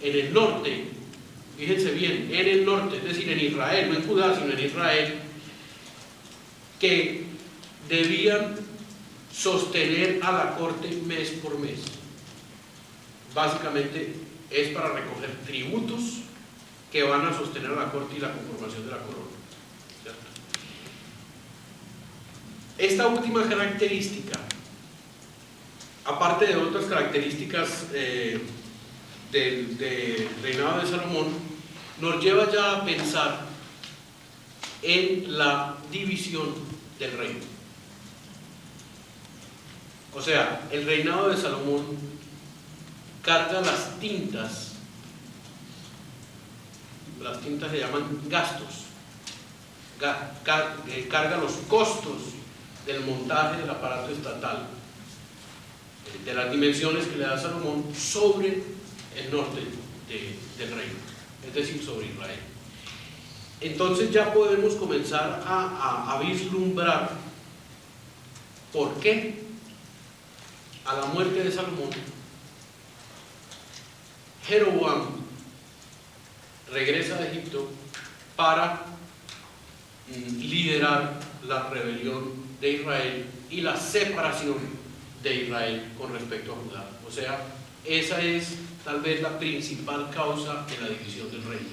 en el norte, fíjense bien, en el norte, es decir, en Israel, no en Judá, sino en Israel, que debían sostener a la corte mes por mes. Básicamente es para recoger tributos que van a sostener a la corte y la conformación de la corona, ¿cierto? Esta última característica, aparte de otras características del reinado de Salomón, nos lleva ya a pensar en la división del reino. O sea, el reinado de Salomón carga las tintas se llaman gastos, carga los costos del montaje del aparato estatal, de las dimensiones que le da Salomón sobre el norte del reino, es decir, sobre Israel. Entonces ya podemos comenzar a vislumbrar por qué a la muerte de Salomón Jeroboam regresa de Egipto para liderar la rebelión de Israel y la separación de Israel con respecto a Judá. O sea, esa es tal vez la principal causa de la división del reino.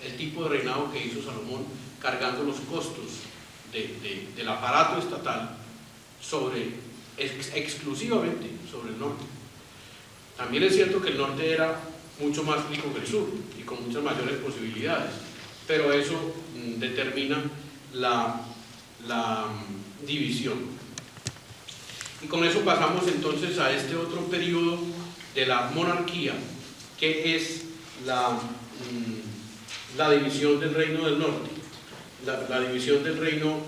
El tipo de reinado que hizo Salomón, cargando los costos del aparato estatal exclusivamente sobre el norte. También es cierto que el norte era mucho más rico que el sur y con muchas mayores posibilidades, pero eso determina la división. Y con eso pasamos entonces a este otro periodo de la monarquía, que es la división del reino del norte, la división del reino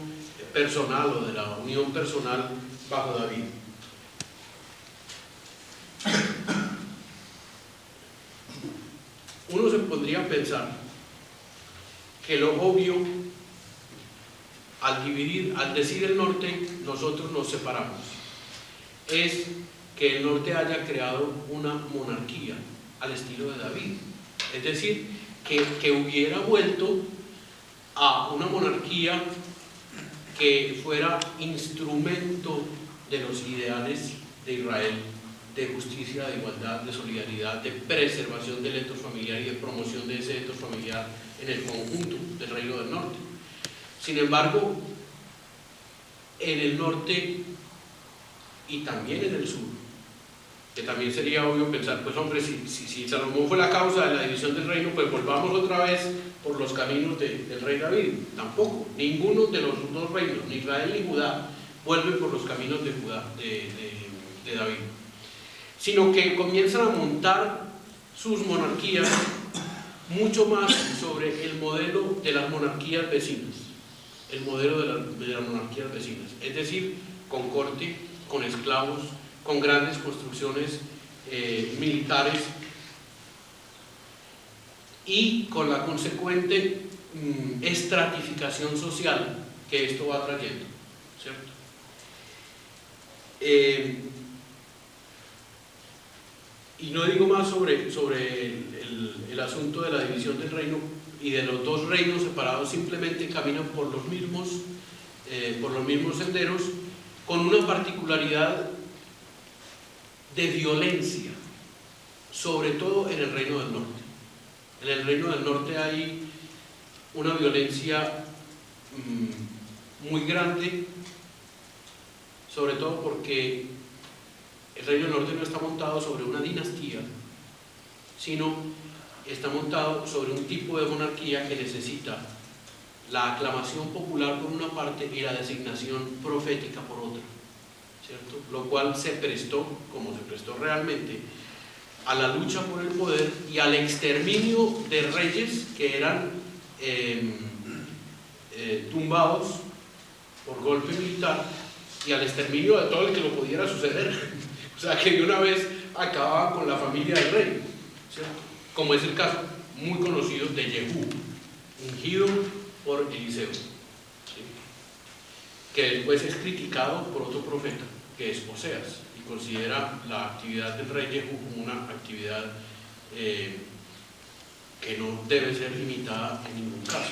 personal o de la unión personal bajo David. Uno se pondría a pensar que lo obvio, al decir el norte, nosotros nos separamos, es que el norte haya creado una monarquía al estilo de David, es decir, que hubiera vuelto a una monarquía que fuera instrumento de los ideales de Israel, de justicia, de igualdad, de solidaridad, de preservación del etos familiar y de promoción de ese etos familiar en el conjunto del reino del norte. Sin embargo, en el norte y también en el sur, que también sería obvio pensar, pues hombre, si Salomón fue la causa de la división del reino, pues volvamos otra vez por los caminos del rey David. Tampoco, ninguno de los dos reinos, ni Israel ni Judá, vuelve por los caminos de David, sino que comienzan a montar sus monarquías mucho más sobre el modelo de las monarquías vecinas, el modelo de las monarquías vecinas, es decir, con corte, con esclavos, con grandes construcciones militares y con la consecuente estratificación social que esto va trayendo, ¿cierto? Y no digo más sobre el asunto de la división del reino y de los dos reinos separados, simplemente caminan por los mismos senderos, con una particularidad de violencia, sobre todo en el reino del norte. En el reino del norte hay una violencia muy grande, sobre todo porque el reino del norte no está montado sobre una dinastía, sino está montado sobre un tipo de monarquía que necesita la aclamación popular por una parte y la designación profética por otra, ¿cierto? Lo cual se prestó, como se prestó realmente, a la lucha por el poder y al exterminio de reyes que eran tumbados por golpe militar, y al exterminio de todo el que lo pudiera suceder. O sea, que de una vez acababan con la familia del rey, ¿cierto? Como es el caso muy conocido de Jehú, ungido por Eliseo, ¿sí? Que después es criticado por otro profeta, que es Oseas, y considera la actividad del rey Jehú como una actividad que no debe ser limitada en ningún caso.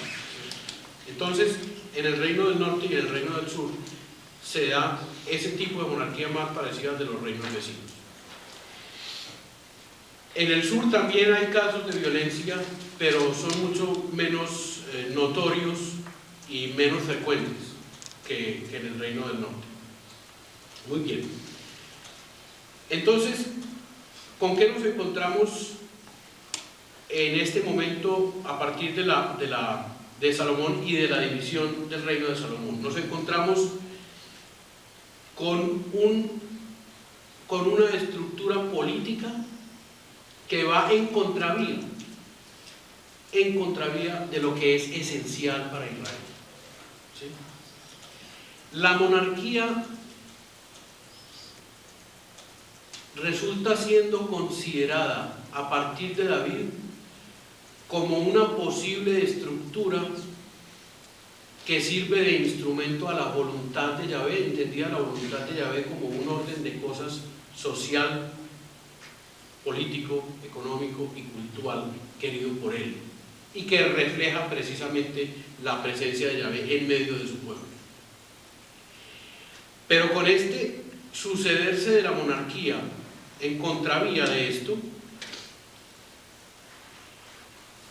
Entonces, en el reino del norte y en el reino del sur se da ese tipo de monarquía más parecida al de los reinos vecinos. En el sur también hay casos de violencia, pero son mucho menos notorios y menos frecuentes que en el reino del norte. Muy bien. Entonces, ¿con qué nos encontramos en este momento a partir de Salomón y de la división del reino de Salomón? Nos encontramos con una estructura política que va en contravía de lo que es esencial para Israel, ¿sí? La monarquía resulta siendo considerada a partir de David como una posible estructura que sirve de instrumento a la voluntad de Yahvé, entendida la voluntad de Yahvé como un orden de cosas social, político, económico y cultural querido por él, y que refleja precisamente la presencia de Yahvé en medio de su pueblo. Pero con este sucederse de la monarquía en contravía de esto,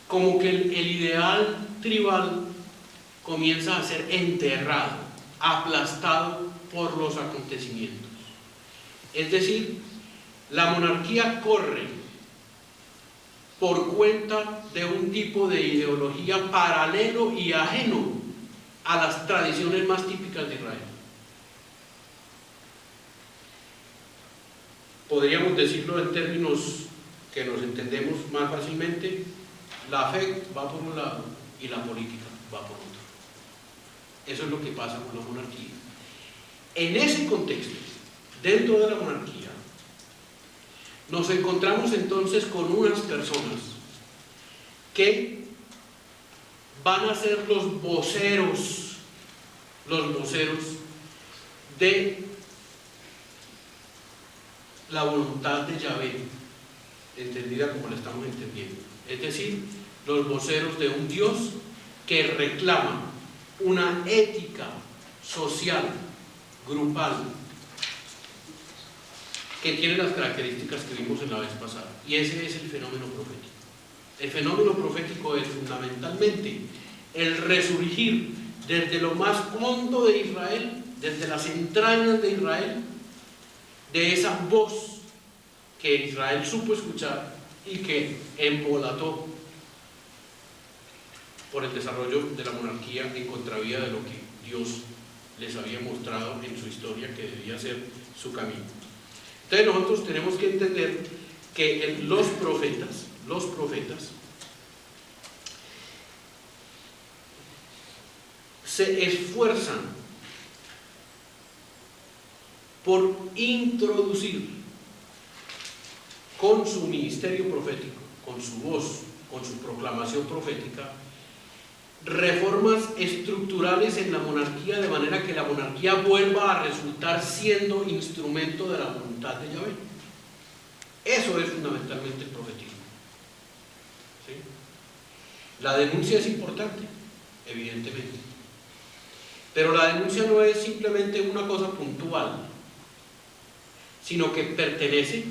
como que el ideal tribal comienza a ser enterrado, aplastado por los acontecimientos. Es decir, la monarquía corre por cuenta de un tipo de ideología paralelo y ajeno a las tradiciones más típicas de Israel. Podríamos decirlo en términos que nos entendemos más fácilmente: la fe va por un lado y la política va por otro. Eso es lo que pasa con la monarquía. En ese contexto, dentro de la monarquía, nos encontramos entonces con unas personas que van a ser los voceros de la voluntad de Yahvé, entendida como la estamos entendiendo. Es decir, los voceros de un Dios que reclama una ética social, grupal, que tiene las características que vimos en la vez pasada. Y ese es el fenómeno profético. El fenómeno profético es fundamentalmente el resurgir desde lo más hondo de Israel, desde las entrañas de Israel, de esa voz que Israel supo escuchar y que embolató por el desarrollo de la monarquía en contravía de lo que Dios les había mostrado en su historia que debía ser su camino. Entonces nosotros tenemos que entender que los profetas se esfuerzan por introducir con su ministerio profético, con su voz, con su proclamación profética, reformas estructurales en la monarquía, de manera que la monarquía vuelva a resultar siendo instrumento de la voluntad de Yahvé. Eso es fundamentalmente el profetismo, ¿sí? La denuncia es importante, evidentemente, pero la denuncia no es simplemente una cosa puntual, sino que pertenece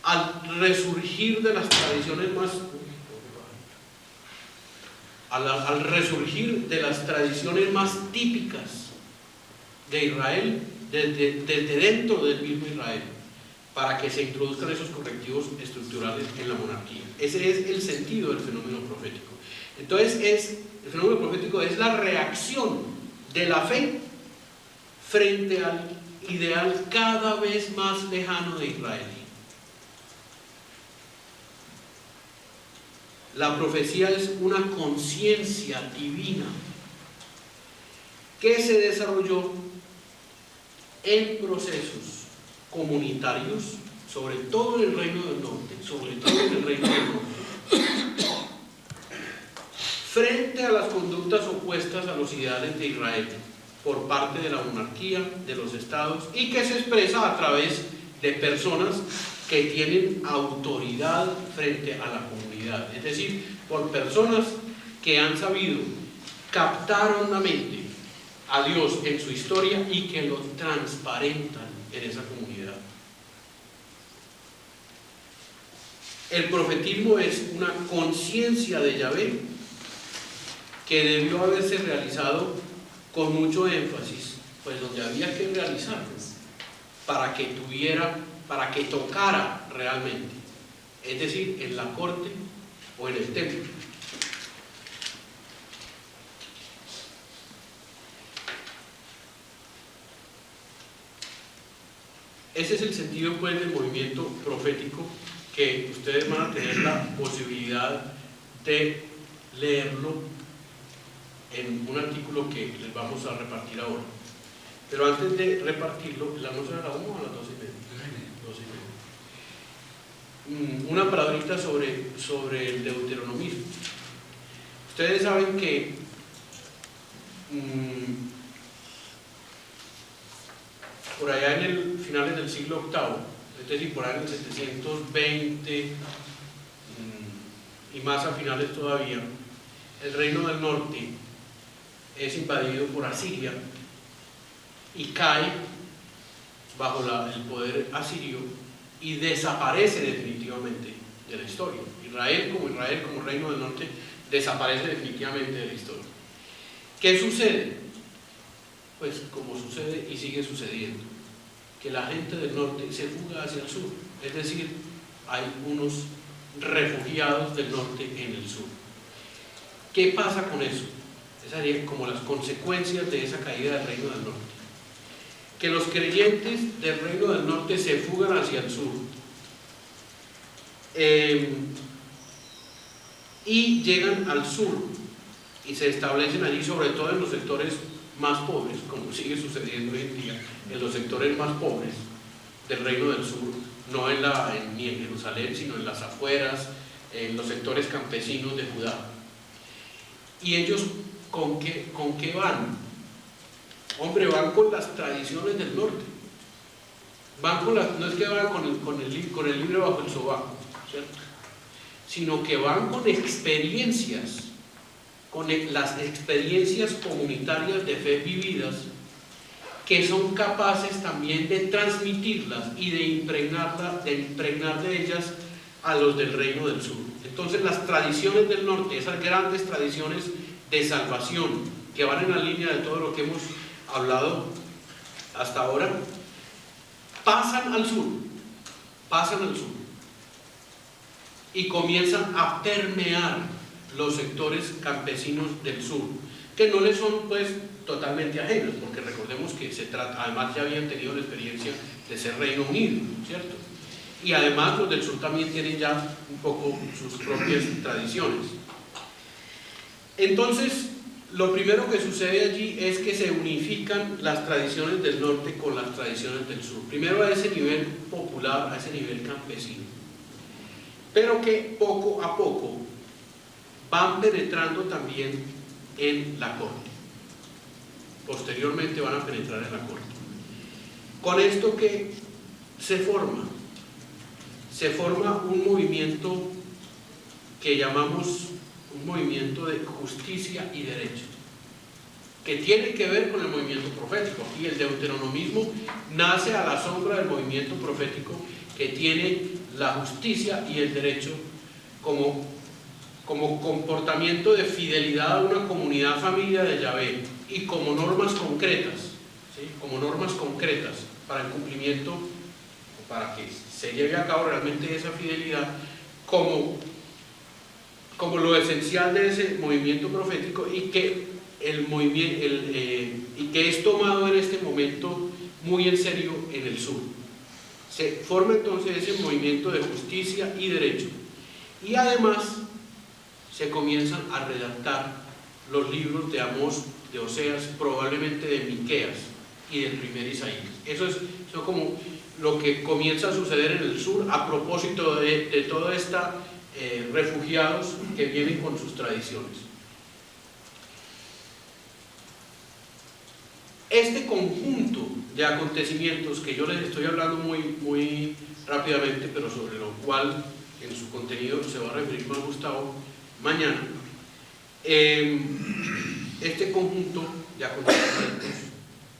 al resurgir de las tradiciones más al resurgir de las tradiciones más típicas de Israel, desde dentro del mismo Israel, para que se introduzcan esos correctivos estructurales en la monarquía. Ese es el sentido del fenómeno profético. Entonces, el fenómeno profético es la reacción de la fe frente al ideal cada vez más lejano de Israel. La profecía es una conciencia divina que se desarrolló en procesos comunitarios, sobre todo en el Reino del Norte, frente a las conductas opuestas a los ideales de Israel por parte de la monarquía, de los estados, y que se expresa a través de personas que tienen autoridad frente a la comunidad, es decir, por personas que han sabido captar hondamente a Dios en su historia y que lo transparentan en esa comunidad. El profetismo es una conciencia de Yahvé que debió haberse realizado con mucho énfasis, pues donde había que realizarlo, para que tocara realmente, es decir, en la corte o en el templo. Ese es el sentido, pues, del movimiento profético, que ustedes van a tener la posibilidad de leerlo en un artículo que les vamos a repartir ahora. Pero antes de repartirlo, ¿el almuerzo era a las 1 o a las 2:30? Una palabrita sobre el deuteronomismo. Ustedes saben que por allá en el finales del siglo VIII, es decir, por ahí en el 720 y más a finales todavía, el Reino del Norte es invadido por Asiria y cae bajo el poder asirio y desaparece definitivamente de la historia. Israel como Reino del Norte desaparece definitivamente de la historia. ¿Qué sucede? Pues como sucede y sigue sucediendo, que la gente del norte se fuga hacia el sur, es decir, hay unos refugiados del norte en el sur. ¿Qué pasa con eso? Esas serían como las consecuencias de esa caída del Reino del Norte. Que los creyentes del Reino del Norte se fugan hacia el sur y llegan al sur y se establecen allí, sobre todo en los sectores más pobres, como sigue sucediendo hoy en día, en los sectores más pobres del Reino del Sur, no ni en Jerusalén, sino en las afueras, en los sectores campesinos de Judá. ¿Y ellos con qué van? Hombre, van con las tradiciones del norte. No es que van con el libro bajo el sobaco, ¿cierto? Sino que van con experiencias, las experiencias comunitarias de fe vividas, que son capaces también de transmitirlas y de impregnar de ellas a los del Reino del Sur. Entonces las tradiciones del norte, esas grandes tradiciones de salvación que van en la línea de todo lo que hemos hablado hasta ahora, pasan al sur y comienzan a permear los sectores campesinos del sur, que no les son pues totalmente ajenos, porque recordemos que además ya habían tenido la experiencia de ser Reino Unido, ¿cierto? Y además los del sur también tienen ya un poco sus propias tradiciones. Entonces, lo primero que sucede allí es que se unifican las tradiciones del norte con las tradiciones del sur. Primero a ese nivel popular, a ese nivel campesino, pero que poco a poco van penetrando también en la corte. Posteriormente van a penetrar en la corte. Con esto que se forma un movimiento que llamamos un movimiento de justicia y derecho, que tiene que ver con el movimiento profético. Y el deuteronomismo nace a la sombra del movimiento profético, que tiene la justicia y el derecho como comportamiento de fidelidad a una comunidad familia de Yahvé, y como normas concretas, ¿sí? Como normas concretas para el cumplimiento, para que se lleve a cabo realmente esa fidelidad, como lo esencial de ese movimiento profético, y que es tomado en este momento muy en serio en el sur. Se forma entonces ese movimiento de justicia y derecho, y además se comienzan a redactar los libros de Amós, de Oseas, probablemente de Miqueas y del primer Isaías. Eso es como lo que comienza a suceder en el sur a propósito de toda esta refugiados que vienen con sus tradiciones. Este conjunto de acontecimientos que yo les estoy hablando muy rápidamente, pero sobre lo cual en su contenido se va a referir más Gustavo mañana, este conjunto de acontecimientos,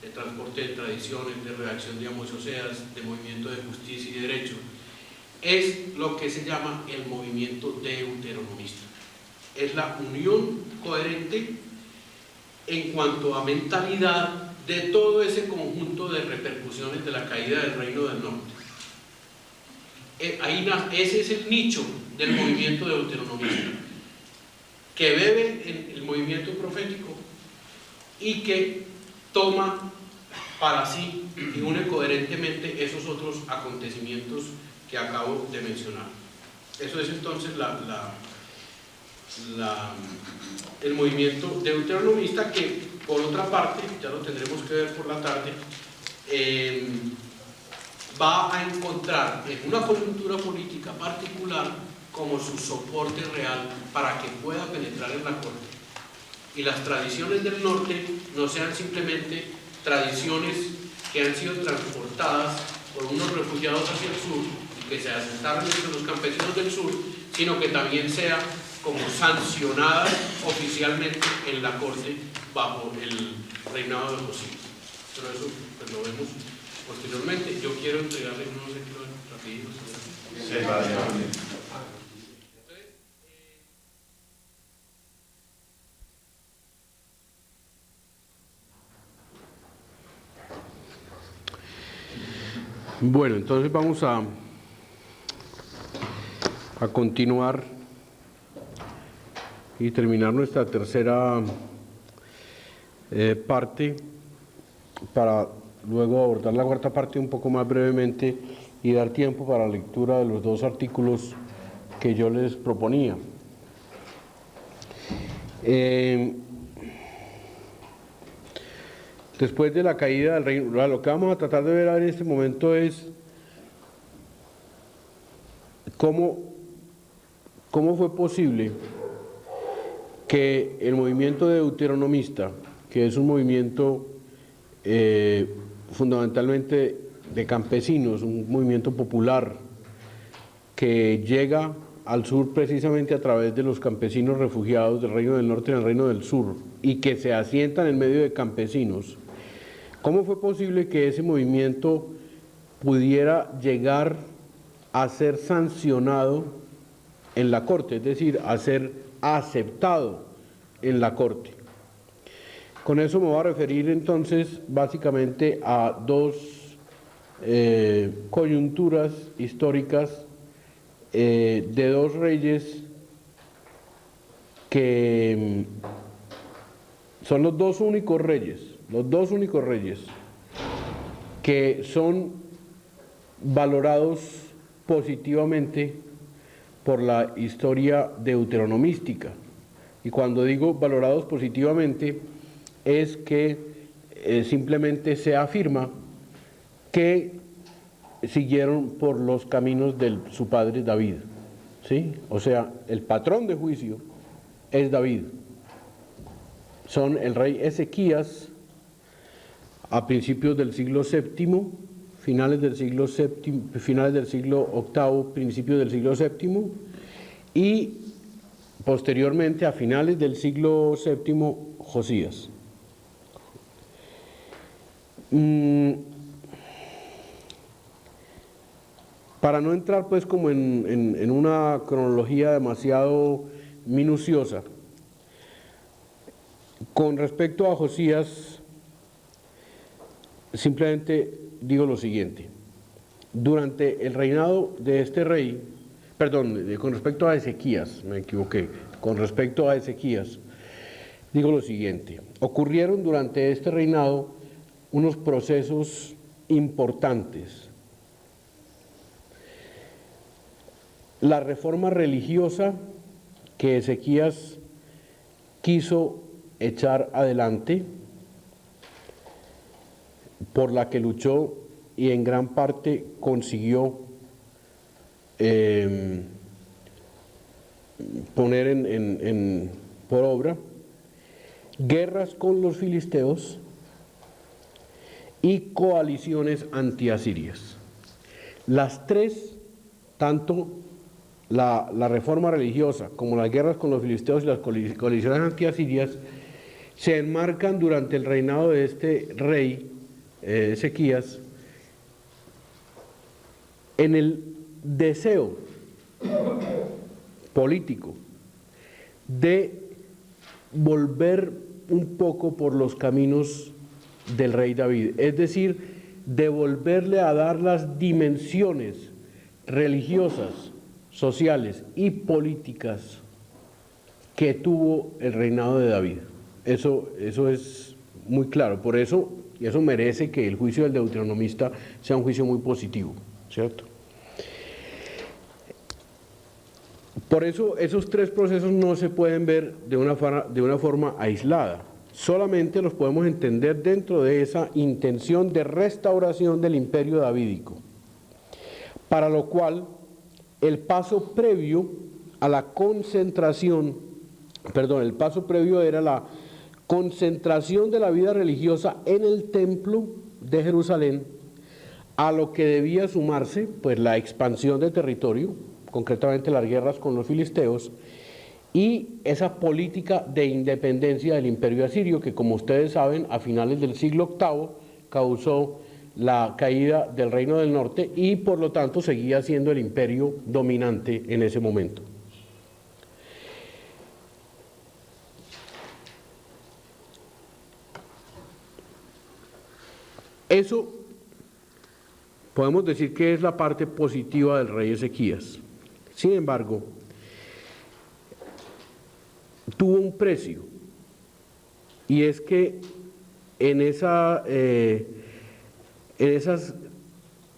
de transporte de tradiciones, de redacción de Amós y Oseas, de movimiento de justicia y derecho, es lo que se llama el movimiento deuteronomista. Es la unión coherente en cuanto a mentalidad de todo ese conjunto de repercusiones de la caída del Reino del Norte. Ese es el nicho del movimiento deuteronomista, que bebe en el movimiento profético y que toma para sí y une coherentemente esos otros acontecimientos que acabo de mencionar. Eso es entonces el movimiento deuteronomista, que por otra parte, ya lo tendremos que ver por la tarde, va a encontrar en una coyuntura política particular como su soporte real para que pueda penetrar en la corte y las tradiciones del norte no sean simplemente tradiciones que han sido transportadas por unos refugiados hacia el sur y que se asentaron entre los campesinos del sur, sino que también sea como sancionadas oficialmente en la corte bajo el reinado de Josías. Pero eso pues, lo vemos posteriormente. Yo quiero entregarle unos ejemplos rapidito. Sí, vale. Bueno, entonces vamos a continuar y terminar nuestra tercera parte para luego abordar la cuarta parte un poco más brevemente y dar tiempo para la lectura de los dos artículos que yo les proponía. Después de la caída del reino, lo que vamos a tratar de ver en este momento es cómo fue posible que el movimiento deuteronomista, que es un movimiento fundamentalmente de campesinos, un movimiento popular que llega al sur precisamente a través de los campesinos refugiados del Reino del Norte y del Reino del Sur, y que se asientan en medio de campesinos, ¿cómo fue posible que ese movimiento pudiera llegar a ser sancionado en la corte, es decir, a ser aceptado en la corte? Con eso me voy a referir entonces básicamente a dos coyunturas históricas de dos reyes que son los dos únicos reyes que son valorados positivamente por la historia deuteronomística. Y cuando digo valorados positivamente es que simplemente se afirma que siguieron por los caminos de su padre David, ¿sí? O sea, el patrón de juicio es David. Son el rey Ezequías a principios del siglo VII, finales del siglo VIII, principios del siglo VII, y posteriormente a finales del siglo VII, Josías. Para no entrar pues como en una cronología demasiado minuciosa, con respecto a Josías, simplemente digo lo siguiente: durante el reinado de este rey, con respecto a Ezequías, me equivoqué, con respecto a Ezequías, digo lo siguiente: ocurrieron durante este reinado unos procesos importantes. La reforma religiosa que Ezequías quiso echar adelante, por la que luchó y en gran parte consiguió poner por obra, guerras con los filisteos y coaliciones antiasirias. Las tres, tanto la reforma religiosa como las guerras con los filisteos y las coaliciones antiasirias, se enmarcan durante el reinado de este rey Ezequías en el deseo político de volver un poco por los caminos del rey David, es decir, de volverle a dar las dimensiones religiosas, sociales y políticas que tuvo el reinado de David. Eso es muy claro, por eso, y eso merece que el juicio del deuteronomista sea un juicio muy positivo, ¿cierto? Por eso esos tres procesos no se pueden ver de una forma aislada, solamente los podemos entender dentro de esa intención de restauración del imperio davídico, para lo cual el paso previo a la concentración, el paso previo era la concentración de la vida religiosa en el templo de Jerusalén, a lo que debía sumarse pues la expansión de territorio, concretamente las guerras con los filisteos, y esa política de independencia del imperio asirio que, como ustedes saben, a finales del siglo VIII causó la caída del reino del norte y por lo tanto seguía siendo el imperio dominante en ese momento. Eso podemos decir que es la parte positiva del rey Ezequías. Sin embargo, tuvo un precio, y es que en esas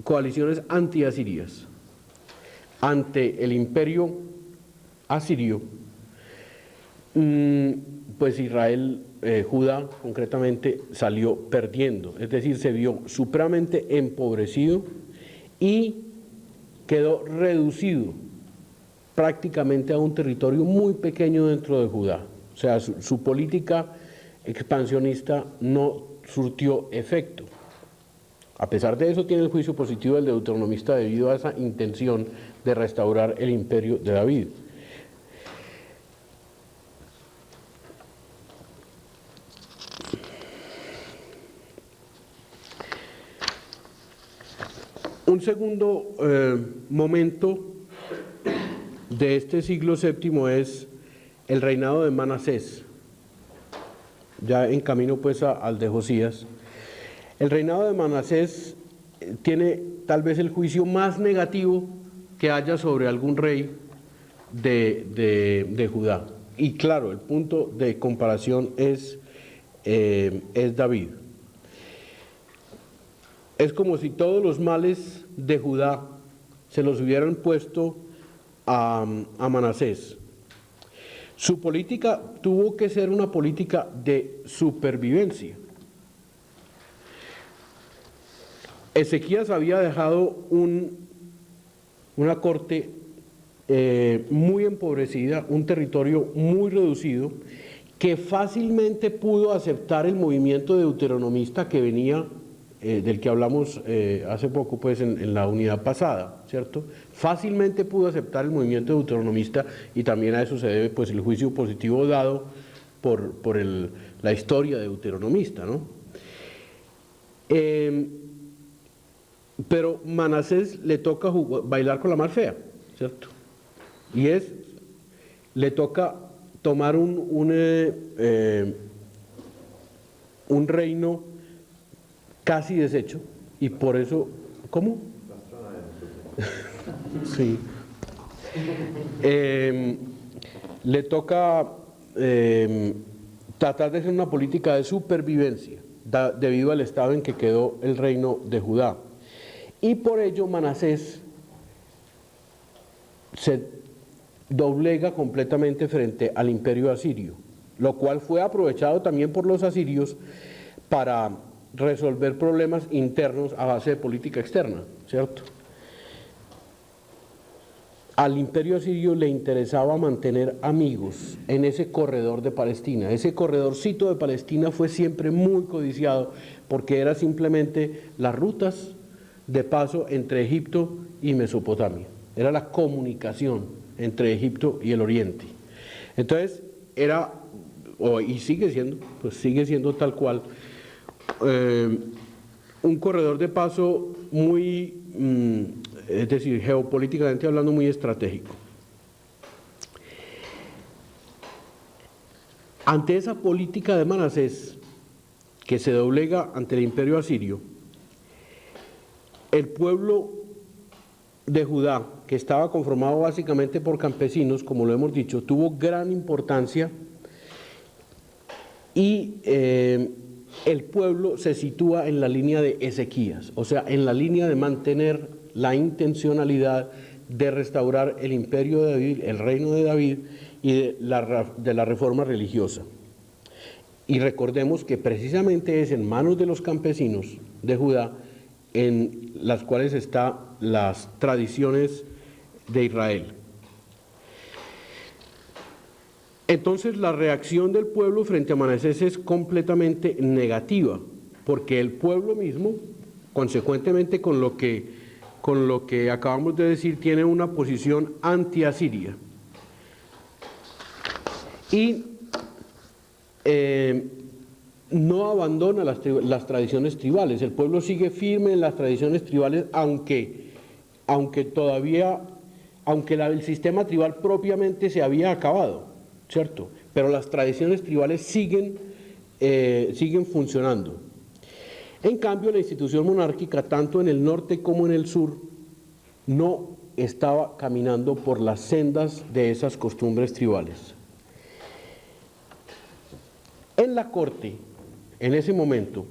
coaliciones antiasirias, ante el imperio asirio, pues Israel, Judá concretamente, salió perdiendo, es decir, se vio supremamente empobrecido y quedó reducido prácticamente a un territorio muy pequeño dentro de Judá. O sea, su política expansionista no surtió efecto. A pesar de eso, tiene el juicio positivo del deuteronomista debido a esa intención de restaurar el imperio de David. Un segundo momento de este siglo VII es el reinado de Manasés, ya en camino pues al de Josías. El reinado de Manasés tiene tal vez el juicio más negativo que haya sobre algún rey de Judá. Y claro, el punto de comparación es David. Es como si todos los males de Judá se los hubieran puesto a Manasés. Su política tuvo que ser una política de supervivencia. Ezequías había dejado una corte muy empobrecida, un territorio muy reducido, que fácilmente pudo aceptar el movimiento deuteronomista que venía, del que hablamos hace poco, pues en la unidad pasada, ¿cierto? Fácilmente pudo aceptar el movimiento deuteronomista, y también a eso se debe pues el juicio positivo dado por la historia deuteronomista, ¿no? Pero Manasés le toca bailar con la más fea, ¿cierto? Y le toca tomar un reino casi deshecho, y por eso, ¿cómo? Sí. Le toca tratar de hacer una política de supervivencia, debido al estado en que quedó el reino de Judá. Y por ello Manasés se doblega completamente frente al imperio asirio, lo cual fue aprovechado también por los asirios para resolver problemas internos a base de política externa, ¿cierto? Al imperio asirio le interesaba mantener amigos en ese corredor de Palestina. Ese corredorcito de Palestina fue siempre muy codiciado porque era simplemente las rutas de paso entre Egipto y Mesopotamia. Era la comunicación entre Egipto y el Oriente. Entonces era, y sigue siendo, pues sigue siendo tal cual, un corredor de paso muy, es decir, geopolíticamente hablando, muy estratégico. Ante esa política de Manasés, que se doblega ante el imperio asirio, el pueblo de Judá, que estaba conformado básicamente por campesinos, como lo hemos dicho, tuvo gran importancia y el pueblo se sitúa en la línea de Ezequías, o sea, en la línea de mantener la intencionalidad de restaurar el imperio de David, el reino de David y de la reforma religiosa. Y recordemos que precisamente es en manos de los campesinos de Judá en las cuales están las tradiciones de Israel. Entonces la reacción del pueblo frente a Manasés es completamente negativa, porque el pueblo mismo, consecuentemente con lo que acabamos de decir, tiene una posición anti-asiria. Y no abandona las tradiciones tribales. El pueblo sigue firme en las tradiciones tribales, aunque el sistema tribal propiamente se había acabado, ¿cierto? Pero las tradiciones tribales siguen funcionando. En cambio, la institución monárquica, tanto en el norte como en el sur, no estaba caminando por las sendas de esas costumbres tribales. En la corte, en ese momento,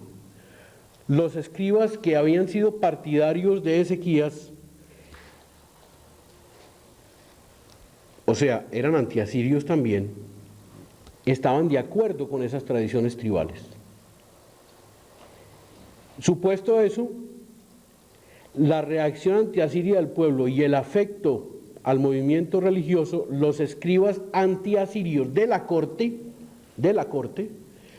los escribas que habían sido partidarios de Ezequías, o sea, eran antiasirios también, estaban de acuerdo con esas tradiciones tribales. Supuesto eso, la reacción antiasiria del pueblo y el afecto al movimiento religioso, los escribas antiasirios de la corte,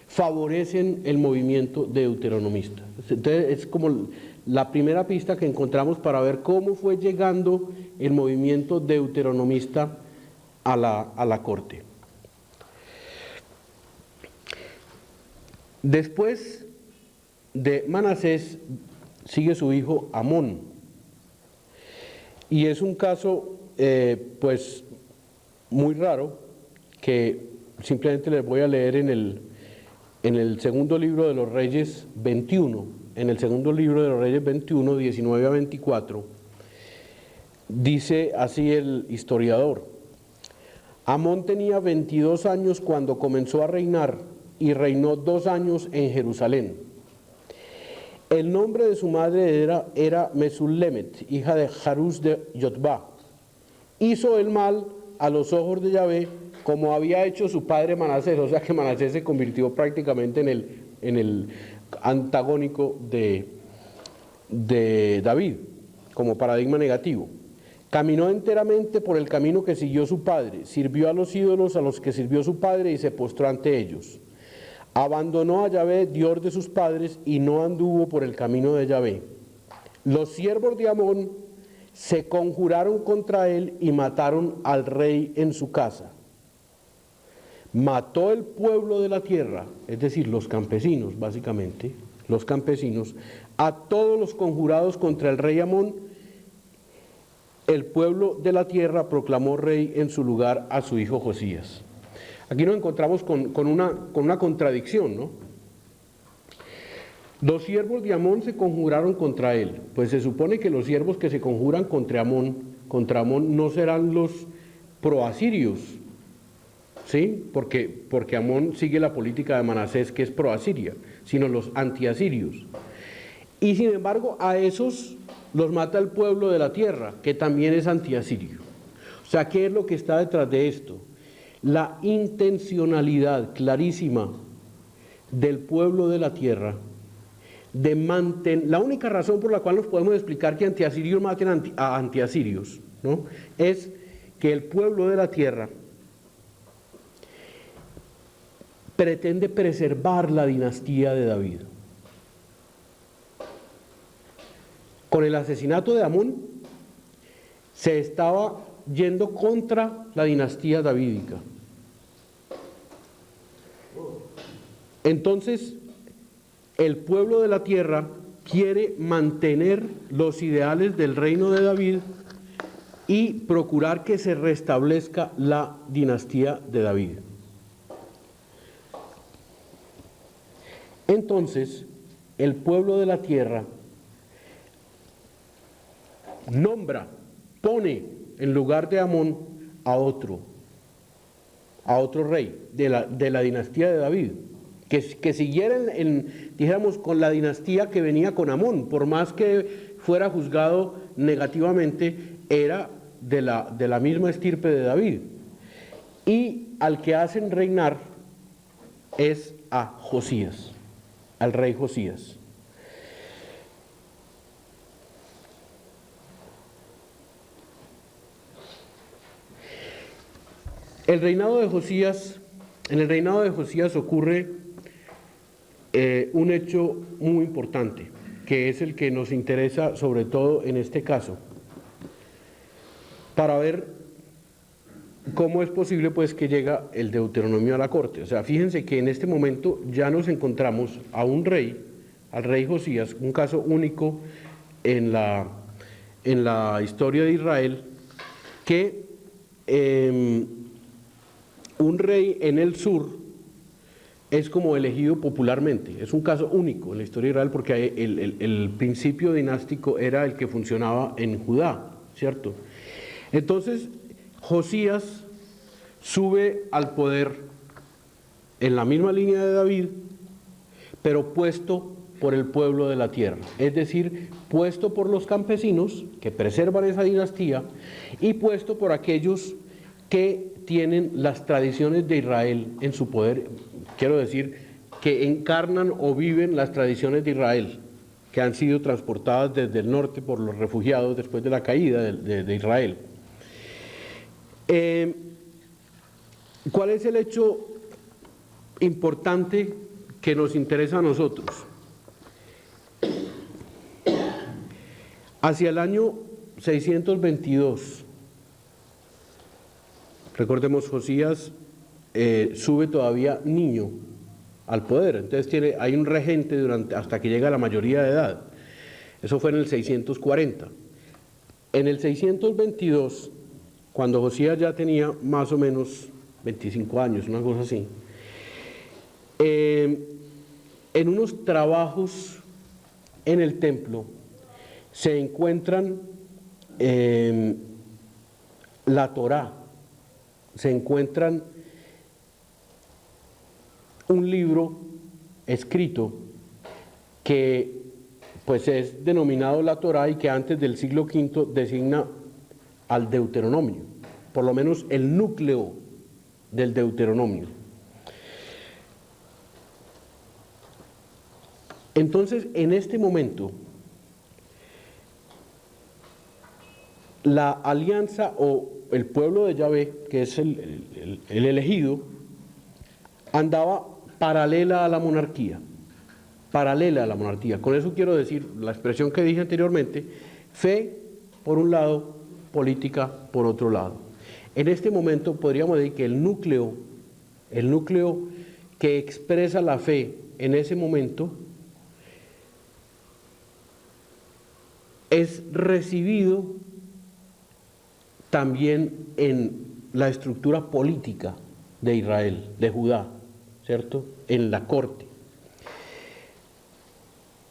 favorecen el movimiento deuteronomista. Entonces es como la primera pista que encontramos para ver cómo fue llegando el movimiento deuteronomista a la corte. Después de Manasés sigue su hijo Amón, y es un caso pues muy raro que simplemente les voy a leer en el segundo libro de los Reyes 21, en el segundo libro de los Reyes 21, 19 a 24, dice así el historiador: Amón tenía 22 años cuando comenzó a reinar y reinó 2 años en Jerusalén. El nombre de su madre era Mesullemet, hija de Jarús de Yotba. Hizo el mal a los ojos de Yahvé, como había hecho su padre Manasés, o sea que Manasés se convirtió prácticamente en el antagónico de David, como paradigma negativo. Caminó enteramente por el camino que siguió su padre, sirvió a los ídolos a los que sirvió su padre y se postró ante ellos. Abandonó a Yahvé, Dios de sus padres, y no anduvo por el camino de Yahvé. Los siervos de Amón se conjuraron contra él y mataron al rey en su casa. Mató el pueblo de la tierra, es decir, los campesinos, básicamente, los campesinos, a todos los conjurados contra el rey Amón. El pueblo de la tierra proclamó rey en su lugar a su hijo Josías. Aquí nos encontramos con una contradicción, ¿no? Los siervos de Amón se conjuraron contra él. Pues se supone que los siervos que se conjuran contra Amón no serán los proasirios, ¿sí? Porque Amón sigue la política de Manasés, que es proasiria. sino los antiasirios. Y sin embargo, a esos los mata el pueblo de la tierra, que también es antiasirio. O sea, ¿qué es lo que está detrás de esto? La intencionalidad clarísima del pueblo de la tierra de mantener, la única razón por la cual nos podemos explicar que antiasirios maten a antiasirios, ¿no?, es que el pueblo de la tierra pretende preservar la dinastía de David. Con el asesinato de Amón se estaba yendo contra la dinastía davídica. Entonces, el pueblo de la tierra quiere mantener los ideales del reino de David y procurar que se restablezca la dinastía de David. Entonces, el pueblo de la tierra pone en lugar de Amón a otro rey de la dinastía de David, que siguiera dijéramos, con la dinastía que venía con Amón, por más que fuera juzgado negativamente, era de la misma estirpe de David. Y al que hacen reinar es a Josías, al rey Josías. En el reinado de Josías ocurre un hecho muy importante, que es el que nos interesa sobre todo en este caso, para ver cómo es posible pues que llega el Deuteronomio a la corte. O sea, fíjense que en este momento ya nos encontramos a un rey, al rey Josías, un caso único en la historia de Israel, que un rey en el sur es como elegido popularmente. Es un caso único en la historia de Israel porque el principio dinástico era el que funcionaba en Judá, ¿cierto? Entonces, Josías sube al poder en la misma línea de David, pero puesto por el pueblo de la tierra, es decir, puesto por los campesinos que preservan esa dinastía y puesto por aquellos que tienen las tradiciones de Israel en su poder, quiero decir, que encarnan o viven las tradiciones de Israel, que han sido transportadas desde el norte por los refugiados después de la caída de Israel. ¿Cuál es el hecho importante que nos interesa a nosotros? Hacia el año 622, recordemos, Josías sube todavía niño al poder, entonces hay un regente hasta que llega a la mayoría de edad. Eso fue en el 640. En el 622, cuando Josías ya tenía más o menos 25 años, una cosa así, en unos trabajos en el templo se encuentran la Torá, se encuentran un libro escrito que pues es denominado la Torá y que antes del siglo V designa al Deuteronomio, por lo menos el núcleo del Deuteronomio. Entonces, en este momento, la alianza o el pueblo de Yahvé, que es el elegido, andaba paralela a la monarquía, Con eso quiero decir la expresión que dije anteriormente: fe por un lado, política por otro lado. En este momento podríamos decir que el núcleo que expresa la fe en ese momento es recibido también en la estructura política de Israel, de Judá, ¿cierto?, en la corte.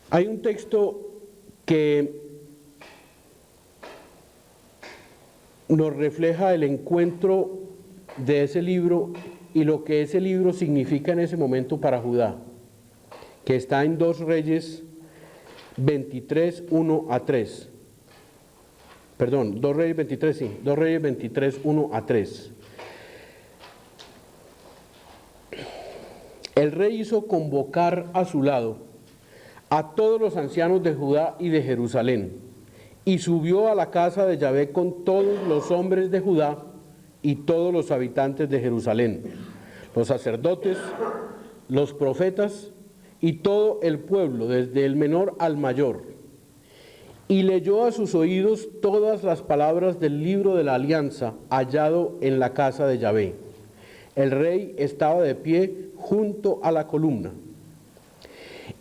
Hay un texto que nos refleja el encuentro de ese libro y lo que ese libro significa en ese momento para Judá, que está en 2 Reyes 23, 1 a 3. Perdón, 2 Reyes 23, sí, 2 Reyes 23, 1 a 3. El rey hizo convocar a su lado a todos los ancianos de Judá y de Jerusalén, y subió a la casa de Yahvé con todos los hombres de Judá y todos los habitantes de Jerusalén, los sacerdotes, los profetas y todo el pueblo, desde el menor al mayor, y leyó a sus oídos todas las palabras del libro de la alianza hallado en la casa de Yahvé. El rey estaba de pie junto a la columna.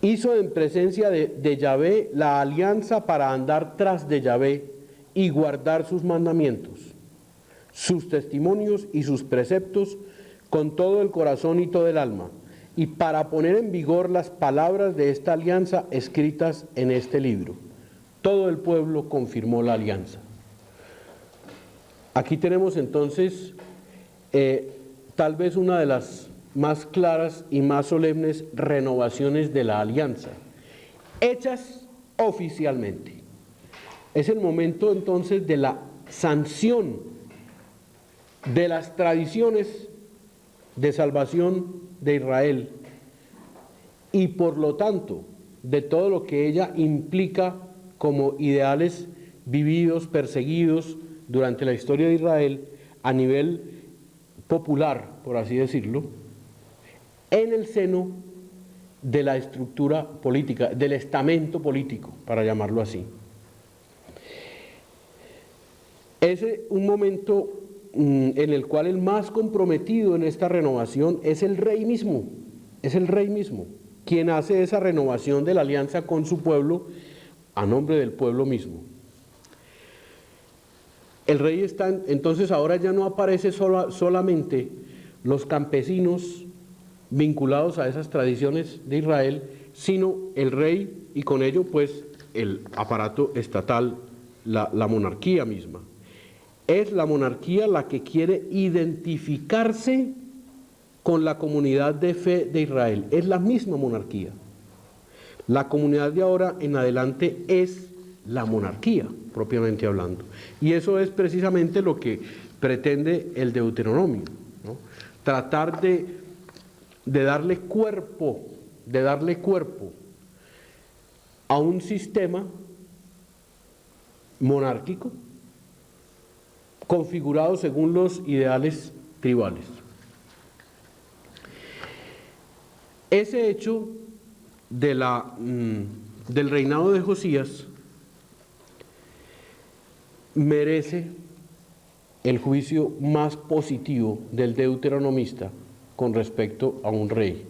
Hizo en presencia de Yahvé la alianza para andar tras de Yahvé y guardar sus mandamientos, sus testimonios y sus preceptos con todo el corazón y todo el alma, y para poner en vigor las palabras de esta alianza escritas en este libro. Todo el pueblo confirmó la alianza. Aquí tenemos entonces tal vez una de las más claras y más solemnes renovaciones de la alianza, hechas oficialmente. Es el momento entonces de la sanción de las tradiciones de salvación de Israel y por lo tanto de todo lo que ella implica como ideales vividos, perseguidos durante la historia de Israel a nivel popular, por así decirlo, en el seno de la estructura política, del estamento político, para llamarlo así. Es un momento en el cual el más comprometido en esta renovación es el rey mismo, quien hace esa renovación de la alianza con su pueblo a nombre del pueblo mismo. El rey está, entonces ahora ya no aparece solamente los campesinos vinculados a esas tradiciones de Israel, sino el rey y con ello pues el aparato estatal, la monarquía misma. Es la monarquía la que quiere identificarse con la comunidad de fe de Israel, es la misma monarquía. La comunidad de ahora en adelante es la monarquía, propiamente hablando. Y eso es precisamente lo que pretende el Deuteronomio, ¿no? Tratar de darle cuerpo a un sistema monárquico configurado según los ideales tribales. Ese hecho del reinado de Josías merece el juicio más positivo del deuteronomista con respecto a un rey.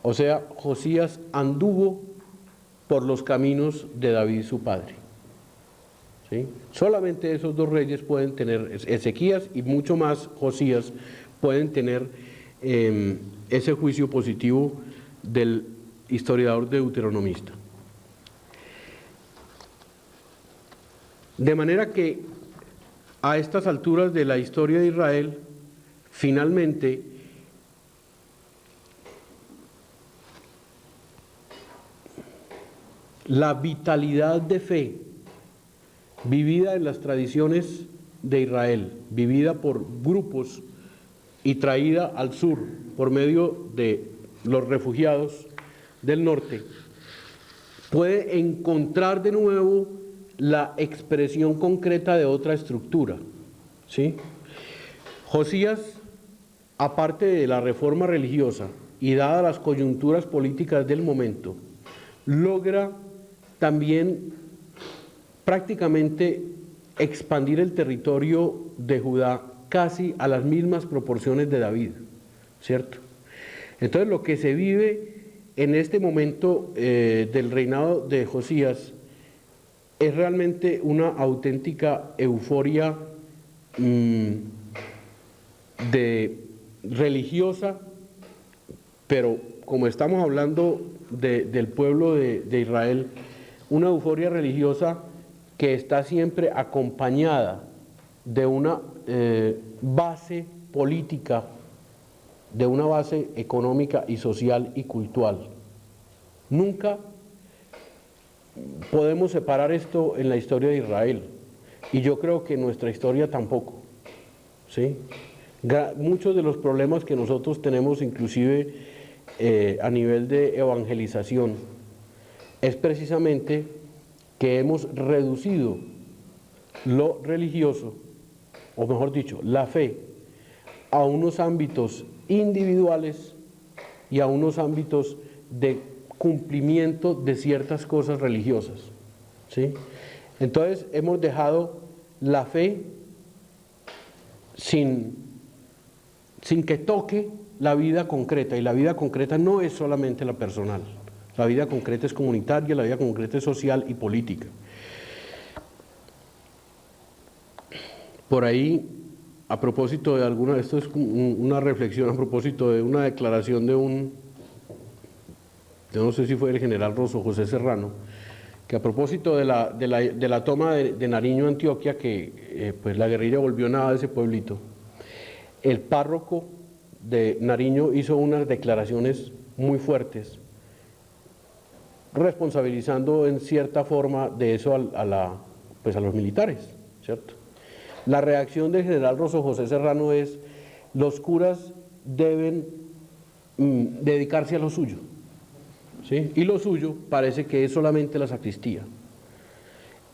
O sea, Josías anduvo por los caminos de David su padre. ¿Sí? Solamente esos dos reyes pueden tener, Ezequías y mucho más Josías, pueden tener ese juicio positivo del historiador deuteronomista. De manera que a estas alturas de la historia de Israel, finalmente la vitalidad de fe vivida en las tradiciones de Israel, vivida por grupos y traída al sur por medio de los refugiados del norte, puede encontrar de nuevo la expresión concreta de otra estructura, ¿sí? Josías, aparte de la reforma religiosa y dadas las coyunturas políticas del momento, logra también prácticamente expandir el territorio de Judá casi a las mismas proporciones de David, ¿cierto? Entonces lo que se vive en este momento del reinado de Josías es realmente una auténtica euforia religiosa, pero como estamos hablando del pueblo de Israel, una euforia religiosa que está siempre acompañada de una base política, de una base económica y social y cultural, Nunca podemos separar esto en la historia de Israel, y yo creo que en nuestra historia tampoco, ¿sí? Muchos de los problemas que nosotros tenemos, inclusive a nivel de evangelización, es precisamente que hemos reducido lo religioso, o mejor dicho, la fe, a unos ámbitos individuales y a unos ámbitos de cumplimiento de ciertas cosas religiosas, ¿sí? Entonces hemos dejado la fe sin que toque la vida concreta, y la vida concreta no es solamente la personal, la vida concreta es comunitaria, la vida concreta es social y política. Por ahí, a propósito de esto es una reflexión a propósito de una declaración yo no sé si fue el general Rosso José Serrano, que a propósito de la toma de Nariño, Antioquia, que pues la guerrilla volvió nada de ese pueblito, el párroco de Nariño hizo unas declaraciones muy fuertes, responsabilizando en cierta forma de eso a los militares, ¿cierto? La reacción del general Rosso José Serrano es: los curas deben dedicarse a lo suyo, ¿sí? Y lo suyo parece que es solamente la sacristía.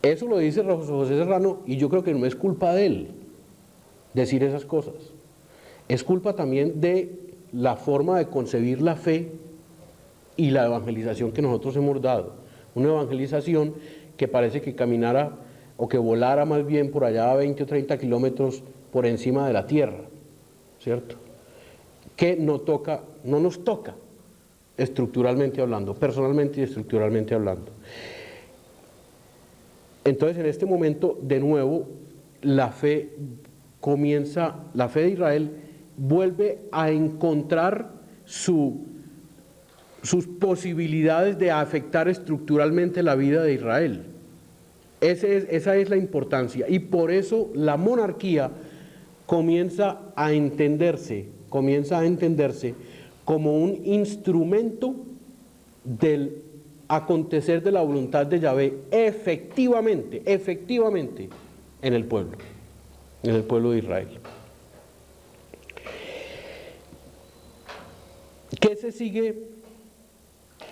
Eso lo dice Rosso José Serrano, y yo creo que no es culpa de él decir esas cosas. Es culpa también de la forma de concebir la fe y la evangelización que nosotros hemos dado. Una evangelización que parece que caminara o que volara más bien por allá a 20 o 30 kilómetros por encima de la tierra, ¿cierto? Que no nos toca estructuralmente hablando, personalmente y estructuralmente hablando. Entonces, en este momento, de nuevo, la fe de Israel vuelve a encontrar sus posibilidades de afectar estructuralmente la vida de Israel. Esa es la importancia, y por eso la monarquía comienza a entenderse como un instrumento del acontecer de la voluntad de Yahvé efectivamente en el pueblo de Israel. ¿Qué se sigue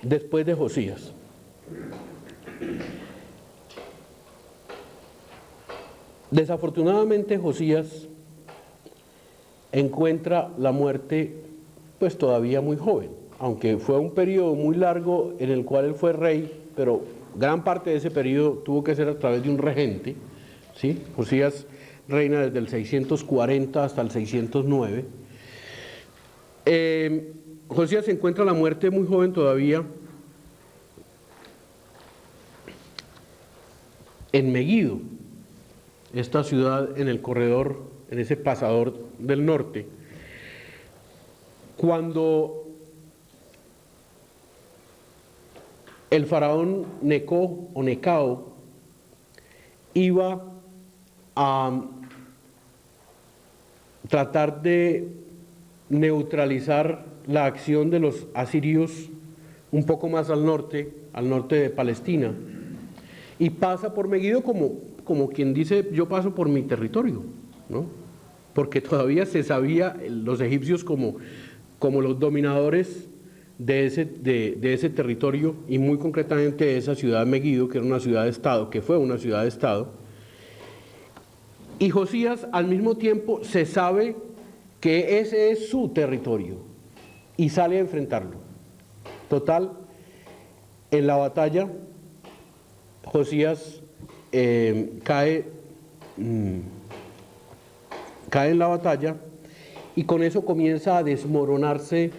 después de Josías? Desafortunadamente, Josías encuentra la muerte pues todavía muy joven, aunque fue un periodo muy largo en el cual él fue rey, pero gran parte de ese periodo tuvo que ser a través de un regente, ¿sí? Josías reina desde el 640 hasta el 609. Josías encuentra la muerte muy joven todavía en Megiddo, esta ciudad en el corredor, en ese pasador del norte, cuando el faraón Necao iba a tratar de neutralizar la acción de los asirios un poco más al norte de Palestina, y pasa por Megiddo como quien dice: yo paso por mi territorio, ¿no? Porque todavía se sabía los egipcios como los dominadores de ese territorio, y muy concretamente de esa ciudad de Megiddo, que era una ciudad-estado, que fue una ciudad-estado. Y Josías, al mismo tiempo, se sabe que ese es su territorio y sale a enfrentarlo. Total, en la batalla, Josías cae en la batalla, y con eso comienza a desmoronarse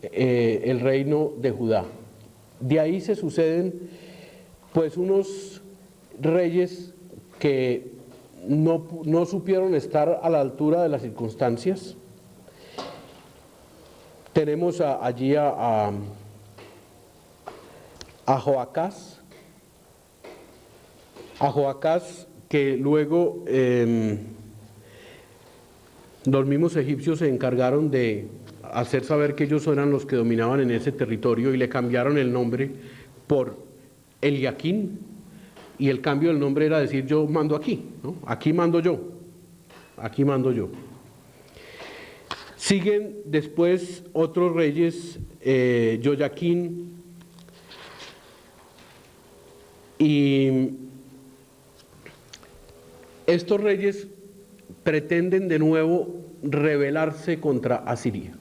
el reino de Judá. De ahí se suceden pues unos reyes que no supieron estar a la altura de las circunstancias. Tenemos allí a Joacás, que luego los mismos egipcios se encargaron de hacer saber que ellos eran los que dominaban en ese territorio y le cambiaron el nombre por Eliaquín, y el cambio del nombre era decir yo mando aquí, ¿no? Aquí mando yo, aquí mando yo. Siguen después otros reyes, Yoyaquín, y estos reyes pretenden de nuevo rebelarse contra Asiria.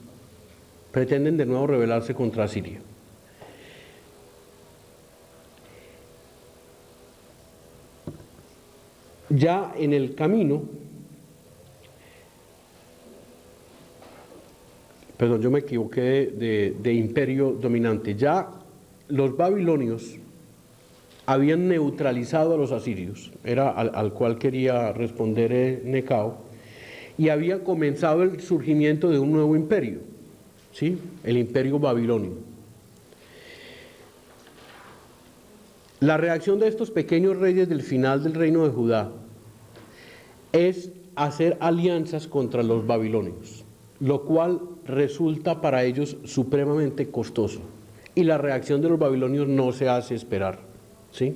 Pretenden de nuevo rebelarse contra Asiria. Ya en el camino, perdón, yo me equivoqué de imperio dominante, ya los babilonios habían neutralizado a los asirios, era al cual quería responder Necao, y había comenzado el surgimiento de un nuevo imperio, ¿sí? El imperio babilonio. La reacción de estos pequeños reyes del final del reino de Judá es hacer alianzas contra los babilonios, lo cual resulta para ellos supremamente costoso, y la reacción de los babilonios no se hace esperar, ¿sí?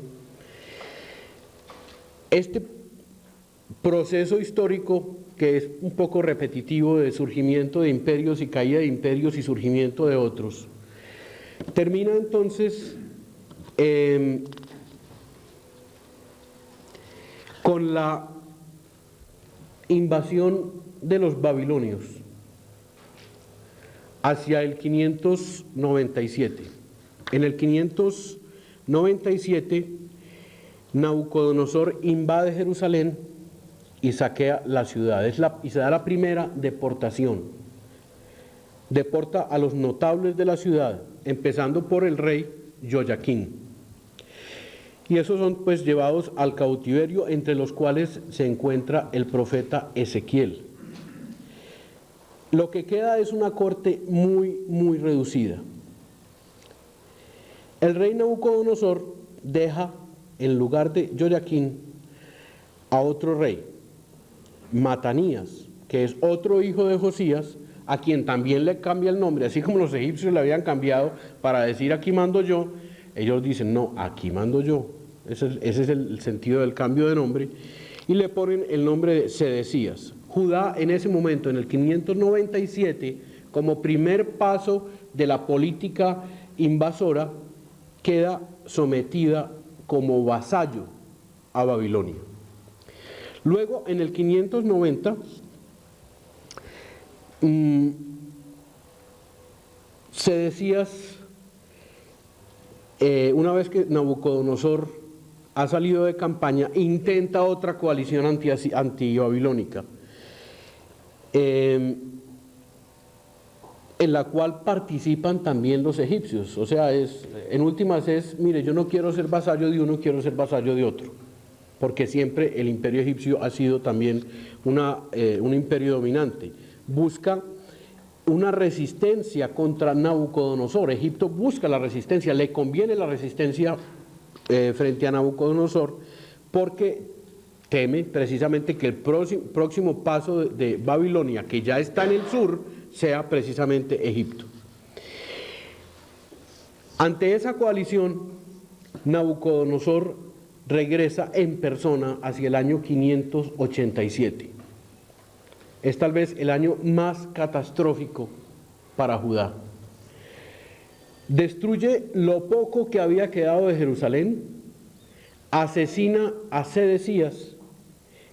Este proceso histórico, que es un poco repetitivo, de surgimiento de imperios y caída de imperios y surgimiento de otros, termina entonces con la invasión de los babilonios hacia el 597. En el 597, Nabucodonosor invade Jerusalén y saquea la ciudad. Y se da la primera deportación. Deporta a los notables de la ciudad, empezando por el rey Yoyaquín. Y esos son pues llevados al cautiverio, entre los cuales se encuentra el profeta Ezequiel. Lo que queda es una corte muy, muy reducida. El rey Nabucodonosor deja, en lugar de Yoyaquín, a otro rey, Matanías, que es otro hijo de Josías, a quien también le cambia el nombre, así como los egipcios le habían cambiado para decir aquí mando yo, ellos dicen no, aquí mando yo. Ese es el sentido del cambio de nombre, y le ponen el nombre de Sedecías. Judá en ese momento, en el 597, como primer paso de la política invasora, queda sometida como vasallo a Babilonia. Luego, en el 590, Sedecías, una vez que Nabucodonosor ha salido de campaña, intenta otra coalición anti-babilónica, en la cual participan también los egipcios. O sea, en últimas es, mire, yo no quiero ser vasallo de uno, quiero ser vasallo de otro, porque siempre el imperio egipcio ha sido también un imperio dominante. Busca una resistencia contra Nabucodonosor. Egipto busca la resistencia, le conviene la resistencia frente a Nabucodonosor, porque teme precisamente que el próximo paso de Babilonia, que ya está en el sur, sea precisamente Egipto. Ante esa coalición, Nabucodonosor regresa en persona hacia el año 587. Es tal vez el año más catastrófico para Judá. Destruye lo poco que había quedado de Jerusalén, asesina a Sedecías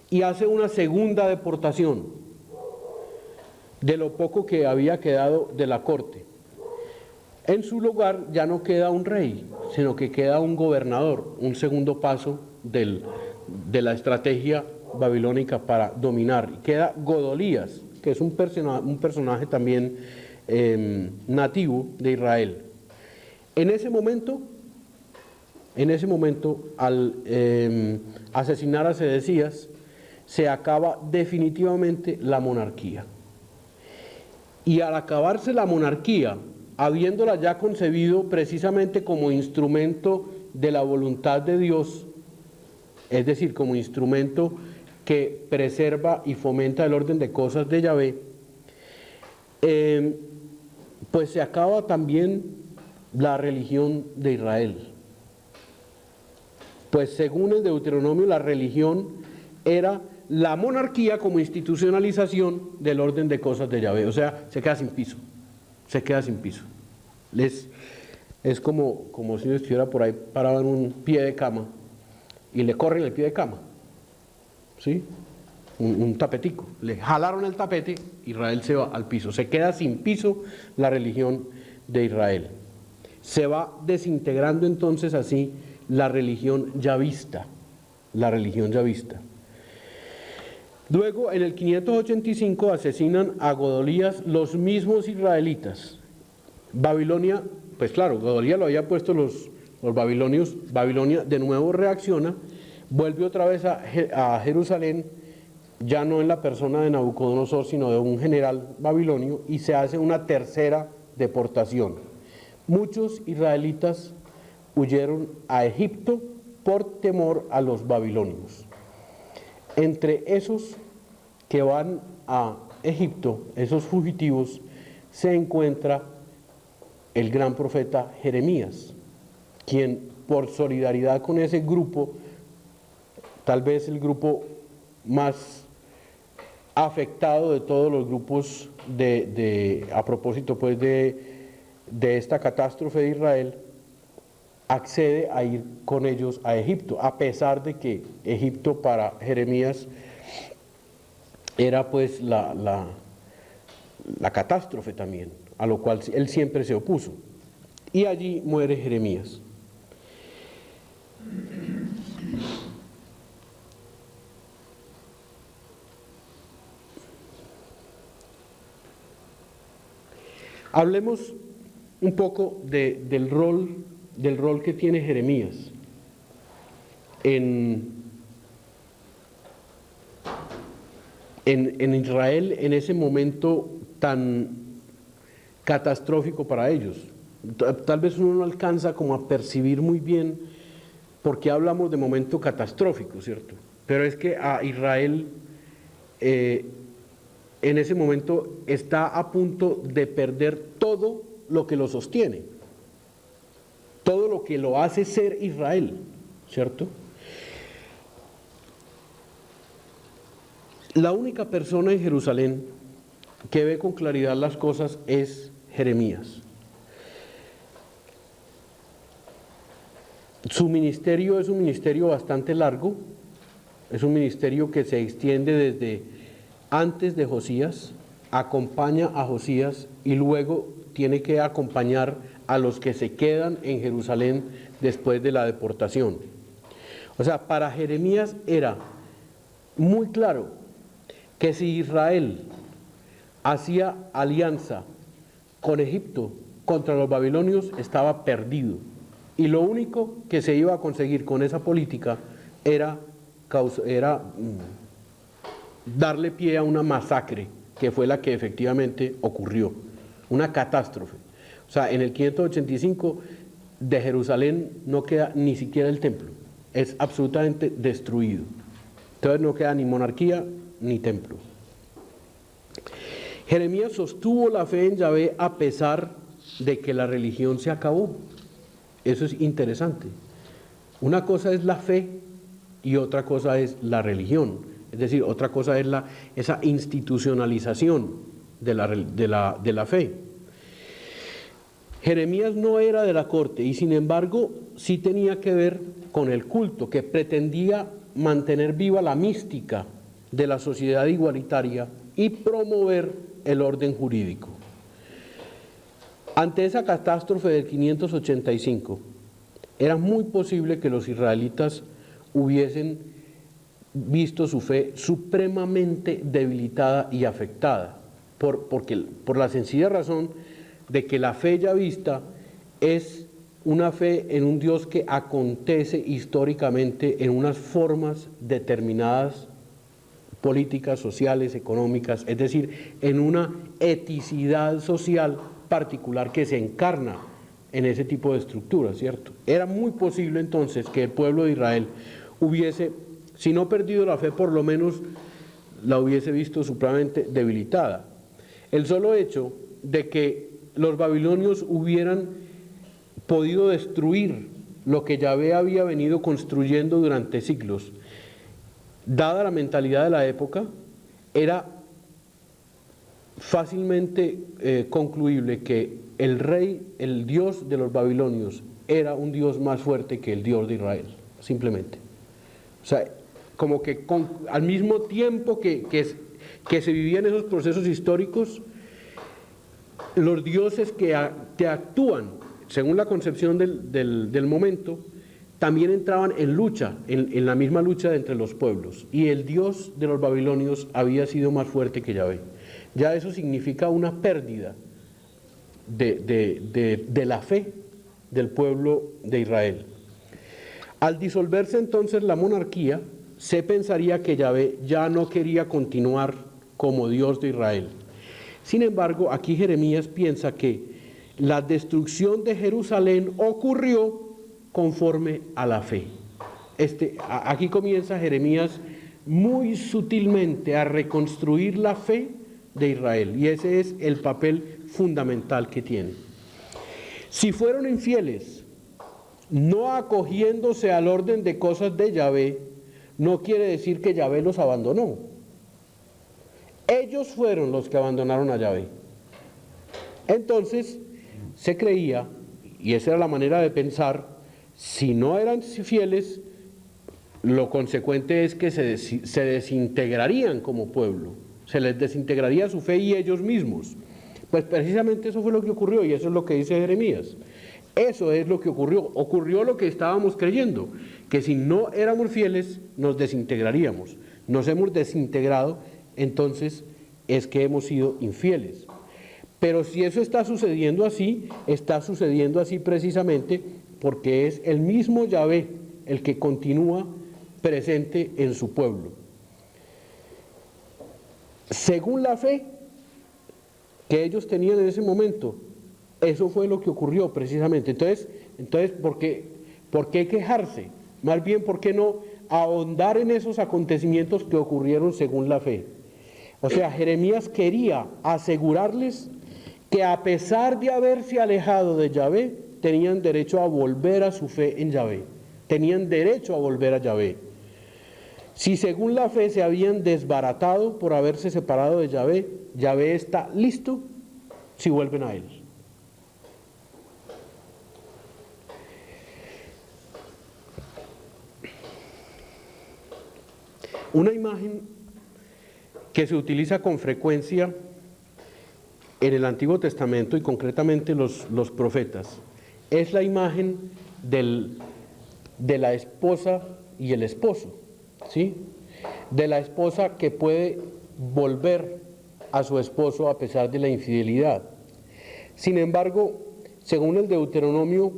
y hace una segunda deportación de lo poco que había quedado de la corte. En su lugar ya no queda un rey, sino que queda un gobernador, un segundo paso de la estrategia babilónica para dominar. Queda Godolías, que es un personaje también nativo de Israel. En ese momento, al asesinar a Sedecías, se acaba definitivamente la monarquía. Y al acabarse la monarquía, habiéndola ya concebido precisamente como instrumento de la voluntad de Dios, es decir, como instrumento que preserva y fomenta el orden de cosas de Yahvé, pues se acaba también la religión de Israel. Pues según el Deuteronomio, la religión era la monarquía como institucionalización del orden de cosas de Yahvé, o sea, se queda sin piso, se queda sin piso. Es como si uno estuviera por ahí parado en un pie de cama y le corren el pie de cama, ¿sí? Un tapetico, le jalaron el tapete, Israel se va al piso, se queda sin piso la religión de Israel. Se va desintegrando entonces así la religión yavista, la religión yavista. Luego, en el 585 asesinan a Godolías los mismos israelitas. Babilonia, pues claro, Godolías lo había puesto los babilonios, Babilonia de nuevo reacciona, vuelve otra vez a Jerusalén, ya no en la persona de Nabucodonosor, sino de un general babilonio, y se hace una tercera deportación. Muchos israelitas huyeron a Egipto por temor a los babilonios. Entre esos que van a Egipto, esos fugitivos, se encuentra el gran profeta Jeremías, quien por solidaridad con ese grupo, tal vez el grupo más afectado de todos los grupos a propósito pues de esta catástrofe de Israel, accede a ir con ellos a Egipto, a pesar de que Egipto para Jeremías era pues la catástrofe también, a lo cual él siempre se opuso. Y allí muere Jeremías. Hablemos un poco del rol que tiene Jeremías en Israel en ese momento tan catastrófico para ellos. Tal vez uno no alcanza como a percibir muy bien por qué hablamos de momento catastrófico, ¿cierto? Pero es que a Israel en ese momento está a punto de perder todo lo que lo sostiene, todo lo que lo hace ser Israel, ¿cierto? La única persona en Jerusalén que ve con claridad las cosas es Jeremías. Su ministerio es un ministerio bastante largo, es un ministerio que se extiende desde antes de Josías, acompaña a Josías y luego tiene que acompañar a los que se quedan en Jerusalén después de la deportación. O sea, para Jeremías era muy claro que si Israel hacía alianza con Egipto contra los babilonios, estaba perdido. Y lo único que se iba a conseguir con esa política era darle pie a una masacre, que fue la que efectivamente ocurrió, una catástrofe. O sea, en el 585 de Jerusalén no queda ni siquiera el templo, es absolutamente destruido. Entonces no queda ni monarquía ni templo. Jeremías sostuvo la fe en Yahvé a pesar de que la religión se acabó. Eso es interesante. Una cosa es la fe y otra cosa es la religión. Es decir, otra cosa es esa institucionalización de la fe. Jeremías no era de la corte y sin embargo sí tenía que ver con el culto, que pretendía mantener viva la mística de la sociedad igualitaria y promover el orden jurídico. Ante esa catástrofe del 585, era muy posible que los israelitas hubiesen visto su fe supremamente debilitada y afectada, por la sencilla razón de que la fe yavista es una fe en un Dios que acontece históricamente en unas formas determinadas, políticas, sociales, económicas, es decir, en una eticidad social particular que se encarna en ese tipo de estructuras, ¿cierto? Era muy posible entonces que el pueblo de Israel hubiese, si no perdido la fe, por lo menos la hubiese visto supremamente debilitada. El solo hecho de que los babilonios hubieran podido destruir lo que Yahvé había venido construyendo durante siglos. Dada la mentalidad de la época, era fácilmente concluible que el rey, el Dios de los babilonios, era un Dios más fuerte que el Dios de Israel, simplemente. O sea, como que al mismo tiempo que se vivían esos procesos históricos, los dioses que actúan según la concepción del momento, también entraban en lucha, en la misma lucha entre los pueblos. Y el Dios de los babilonios había sido más fuerte que Yahvé. Ya eso significa una pérdida de la fe del pueblo de Israel. Al disolverse entonces la monarquía, se pensaría que Yahvé ya no quería continuar como Dios de Israel. Sin embargo, aquí Jeremías piensa que la destrucción de Jerusalén ocurrió conforme a la fe. Aquí comienza Jeremías muy sutilmente a reconstruir la fe de Israel, y ese es el papel fundamental que tiene. Si fueron infieles, no acogiéndose al orden de cosas de Yahvé, no quiere decir que Yahvé los abandonó. Ellos fueron los que abandonaron a Yahvé. Entonces, se creía, y esa era la manera de pensar, si no eran fieles, lo consecuente es que se desintegrarían como pueblo, se les desintegraría su fe y ellos mismos. Pues precisamente eso fue lo que ocurrió, y eso es lo que dice Jeremías. Eso es lo que ocurrió lo que estábamos creyendo, que si no éramos fieles nos desintegraríamos. Nos hemos desintegrado, entonces es que hemos sido infieles. Pero si eso está sucediendo así precisamente porque es el mismo Yahvé el que continúa presente en su pueblo. Según la fe que ellos tenían en ese momento, eso fue lo que ocurrió precisamente. Entonces ¿por qué quejarse? Más bien, ¿por qué no ahondar en esos acontecimientos que ocurrieron según la fe? O sea, Jeremías quería asegurarles que a pesar de haberse alejado de Yahvé, tenían derecho a volver a su fe en Yahvé. Tenían derecho a volver a Yahvé. Si según la fe se habían desbaratado por haberse separado de Yahvé, Yahvé está listo si vuelven a él. Una imagen que se utiliza con frecuencia en el Antiguo Testamento y concretamente los profetas es la imagen de la esposa y el esposo, ¿sí? De la esposa que puede volver a su esposo a pesar de la infidelidad. Sin embargo, según el Deuteronomio,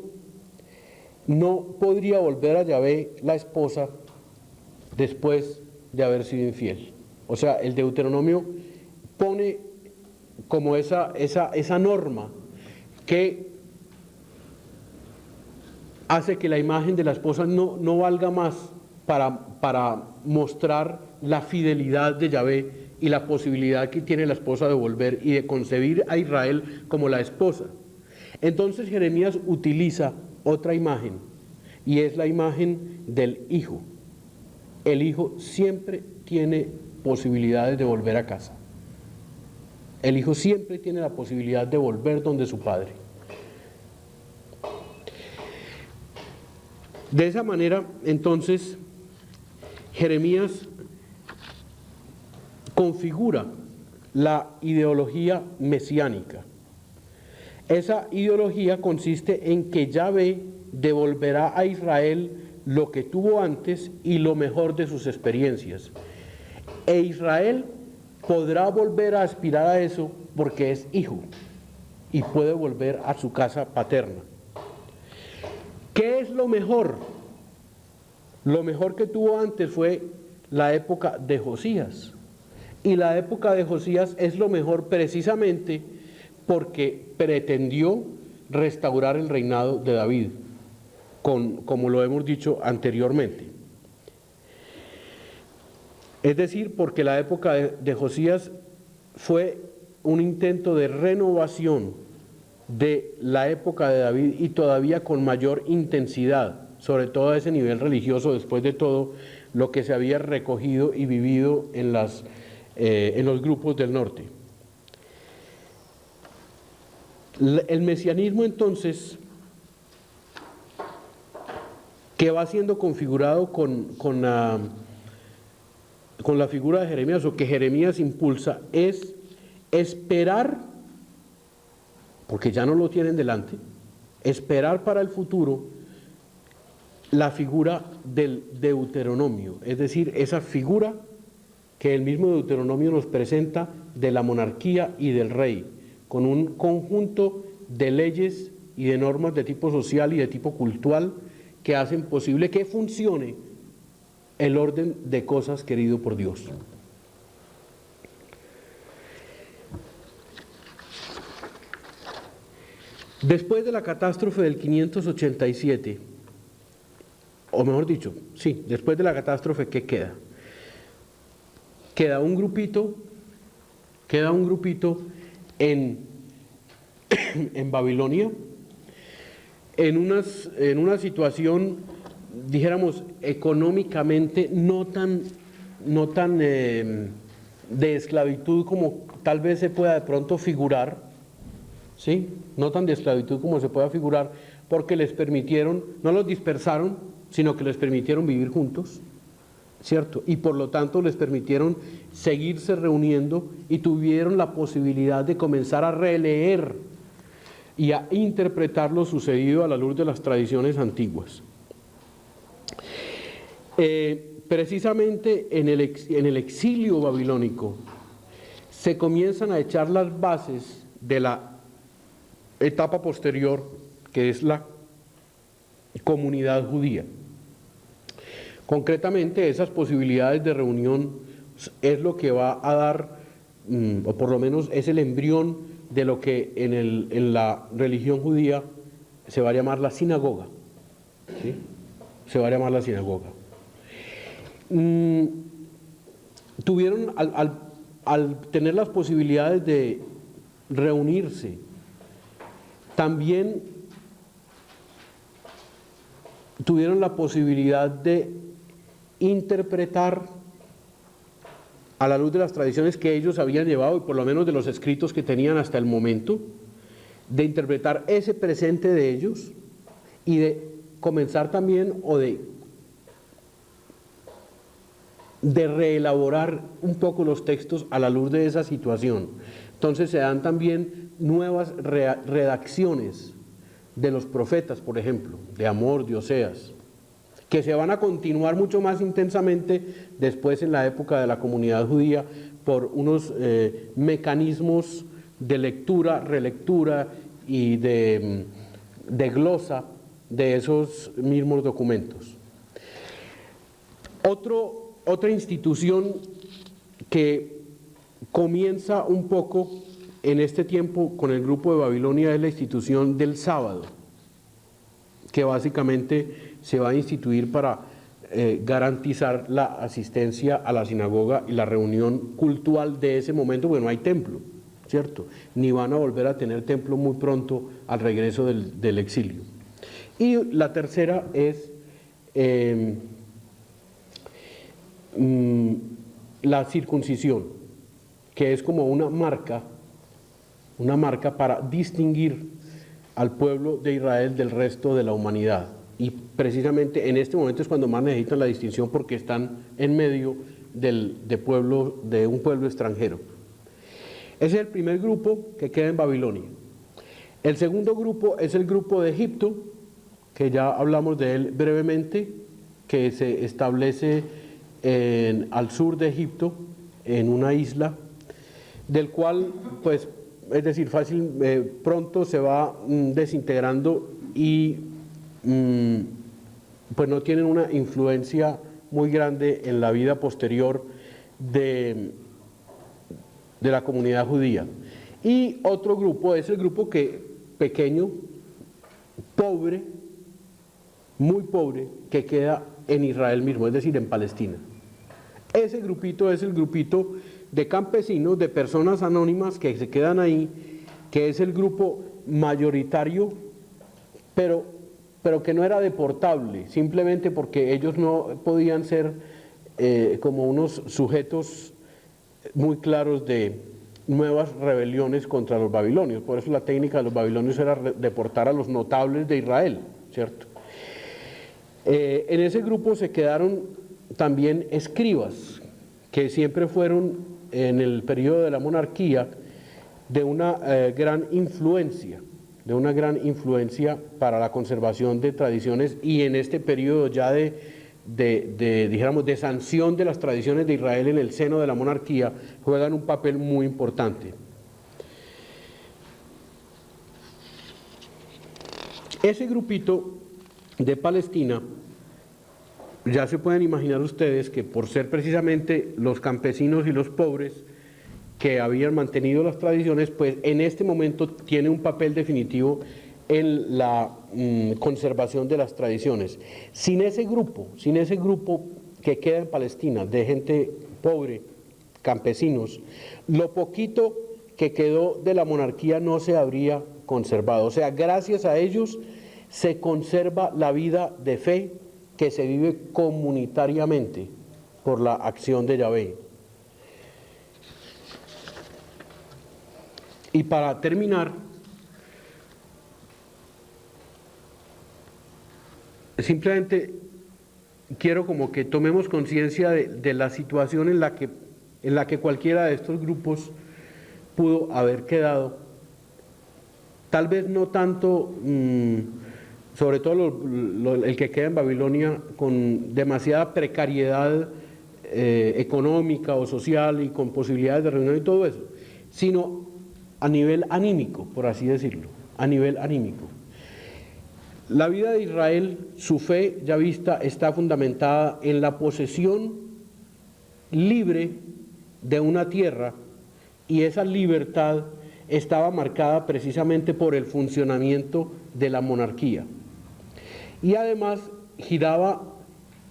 no podría volver a Yahvé la esposa después de haber sido infiel. O sea, el Deuteronomio pone como esa norma que hace que la imagen de la esposa no valga más para mostrar la fidelidad de Yahvé y la posibilidad que tiene la esposa de volver y de concebir a Israel como la esposa. Entonces Jeremías utiliza otra imagen, y es la imagen del hijo. El hijo siempre tiene posibilidades de volver a casa. El hijo siempre tiene la posibilidad de volver donde su padre. De esa manera, entonces, Jeremías configura la ideología mesiánica. Esa ideología consiste en que Yahvé devolverá a Israel lo que tuvo antes y lo mejor de sus experiencias. E Israel podrá volver a aspirar a eso porque es hijo y puede volver a su casa paterna. ¿Qué es lo mejor? Lo mejor que tuvo antes fue la época de Josías. Y la época de Josías es lo mejor precisamente porque pretendió restaurar el reinado de David, como lo hemos dicho anteriormente. Es decir, porque la época de Josías fue un intento de renovación de la época de David y todavía con mayor intensidad, sobre todo a ese nivel religioso, después de todo lo que se había recogido y vivido en los grupos del norte. El mesianismo entonces, que va siendo configurado con la figura de Jeremías, o que Jeremías impulsa, es esperar, porque ya no lo tienen delante, esperar para el futuro la figura del Deuteronomio, es decir, esa figura que el mismo Deuteronomio nos presenta de la monarquía y del rey, con un conjunto de leyes y de normas de tipo social y de tipo cultural que hacen posible que funcione el orden de cosas querido por Dios. Después de la catástrofe del 587, o mejor dicho, sí, después de la catástrofe, ¿qué queda? Queda un grupito en Babilonia, en una situación, dijéramos, económicamente no tan de esclavitud como tal vez se pueda de pronto figurar, ¿sí? No tan de esclavitud como se pueda figurar, porque les permitieron, no los dispersaron, sino que les permitieron vivir juntos, ¿cierto? Y por lo tanto les permitieron seguirse reuniendo y tuvieron la posibilidad de comenzar a releer y a interpretar lo sucedido a la luz de las tradiciones antiguas. Precisamente en el exilio babilónico se comienzan a echar las bases de la etapa posterior, que es la comunidad judía. Concretamente, esas posibilidades de reunión es lo que va a dar, o por lo menos es el embrión de lo que en la religión judía se va a llamar la sinagoga, ¿sí? Se va a llamar la sinagoga. Tuvieron, al tener las posibilidades de reunirse, también tuvieron la posibilidad de interpretar a la luz de las tradiciones que ellos habían llevado y por lo menos de los escritos que tenían hasta el momento, de interpretar ese presente de ellos y de comenzar también o de reelaborar un poco los textos a la luz de esa situación. Entonces se dan también nuevas redacciones de los profetas, por ejemplo, de Amós, de Oseas, que se van a continuar mucho más intensamente después en la época de la comunidad judía por unos mecanismos de lectura, relectura y de glosa de esos mismos documentos. Otra institución que comienza un poco en este tiempo con el grupo de Babilonia es la institución del sábado, que básicamente se va a instituir para garantizar la asistencia a la sinagoga y la reunión cultural de ese momento, porque no hay templo, ¿cierto? Ni van a volver a tener templo muy pronto al regreso del exilio. Y la tercera es la circuncisión, que es como una marca para distinguir al pueblo de Israel del resto de la humanidad. Y precisamente en este momento es cuando más necesitan la distinción, porque están en medio de un pueblo extranjero. Ese es el primer grupo que queda en Babilonia. El segundo grupo es el grupo de Egipto, que ya hablamos de él brevemente, que se establece al sur de Egipto, en una isla, del cual, pues, es decir, pronto se va desintegrando y pues no tienen una influencia muy grande en la vida posterior de la comunidad judía. Y otro grupo es el grupo pequeño, pobre, muy pobre, que queda en Israel mismo, es decir, en Palestina. Ese grupito es el grupito de campesinos, de personas anónimas que se quedan ahí, que es el grupo mayoritario, pero que no era deportable, simplemente porque ellos no podían ser como unos sujetos muy claros de nuevas rebeliones contra los babilonios. Por eso la técnica de los babilonios era deportar a los notables de Israel, ¿cierto? En ese grupo se quedaron también escribas, que siempre fueron en el periodo de la monarquía de una gran influencia para la conservación de tradiciones, y en este periodo ya dijéramos, de sanción de las tradiciones de Israel en el seno de la monarquía, juegan un papel muy importante. Ese grupito de Palestina, ya se pueden imaginar ustedes que por ser precisamente los campesinos y los pobres que habían mantenido las tradiciones, pues en este momento tiene un papel definitivo en la conservación de las tradiciones. Sin ese grupo que queda en Palestina, de gente pobre, campesinos, lo poquito que quedó de la monarquía no se habría conservado. O sea, gracias a ellos se conserva la vida de fe que se vive comunitariamente por la acción de Yahvé. Y para terminar, simplemente quiero como que tomemos conciencia de la situación en la que cualquiera de estos grupos pudo haber quedado. Tal vez no tanto, sobre todo el que queda en Babilonia, con demasiada precariedad económica o social y con posibilidades de reunión y todo eso, sino a nivel anímico, por así decirlo, a nivel anímico. La vida de Israel, su fe ya vista, está fundamentada en la posesión libre de una tierra, y esa libertad estaba marcada precisamente por el funcionamiento de la monarquía. Y además giraba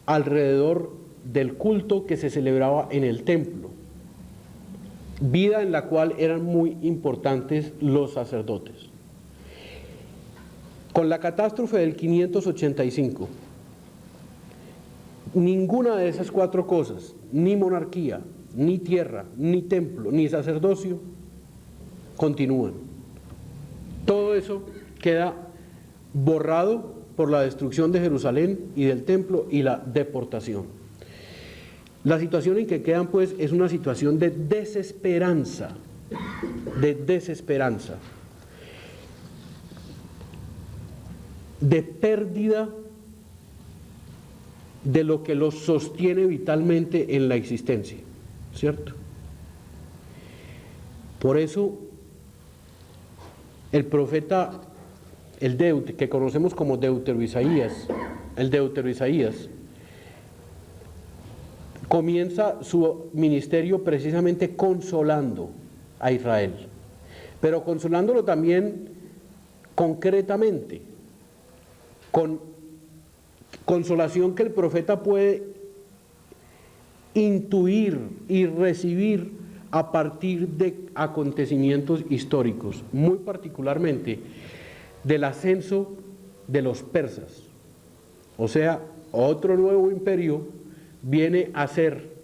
alrededor del culto que se celebraba en el templo, vida en la cual eran muy importantes los sacerdotes. Con la catástrofe del 585, ninguna de esas cuatro cosas, ni monarquía, ni tierra, ni templo, ni sacerdocio, continúan. Todo eso queda borrado por la destrucción de Jerusalén y del templo y la deportación. La situación en que quedan, pues, es una situación de desesperanza, de pérdida de lo que los sostiene vitalmente en la existencia, ¿cierto? Por eso el profeta, que conocemos como Deutero-Isaías, comienza su ministerio precisamente consolando a Israel, pero consolándolo también concretamente, con consolación que el profeta puede intuir y recibir a partir de acontecimientos históricos, muy particularmente del ascenso de los persas. O sea, otro nuevo imperio viene a ser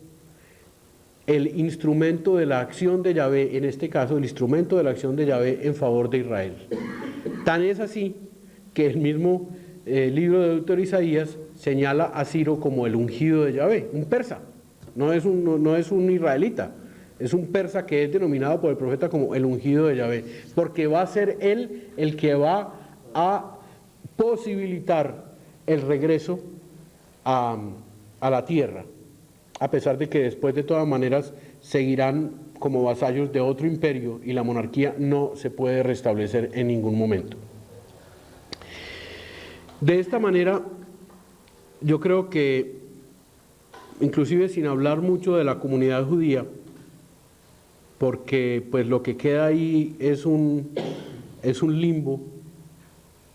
el instrumento de la acción de Yahvé, en este caso el instrumento de la acción de Yahvé en favor de Israel. Tan es así que el mismo libro de Deutero-Isaías señala a Ciro como el ungido de Yahvé, un persa, no es un israelita, es un persa que es denominado por el profeta como el ungido de Yahvé, porque va a ser él el que va a posibilitar el regreso a la tierra, a pesar de que después de todas maneras seguirán como vasallos de otro imperio y la monarquía no se puede restablecer en ningún momento. De esta manera, yo creo que, inclusive sin hablar mucho de la comunidad judía, porque pues lo que queda ahí es un limbo,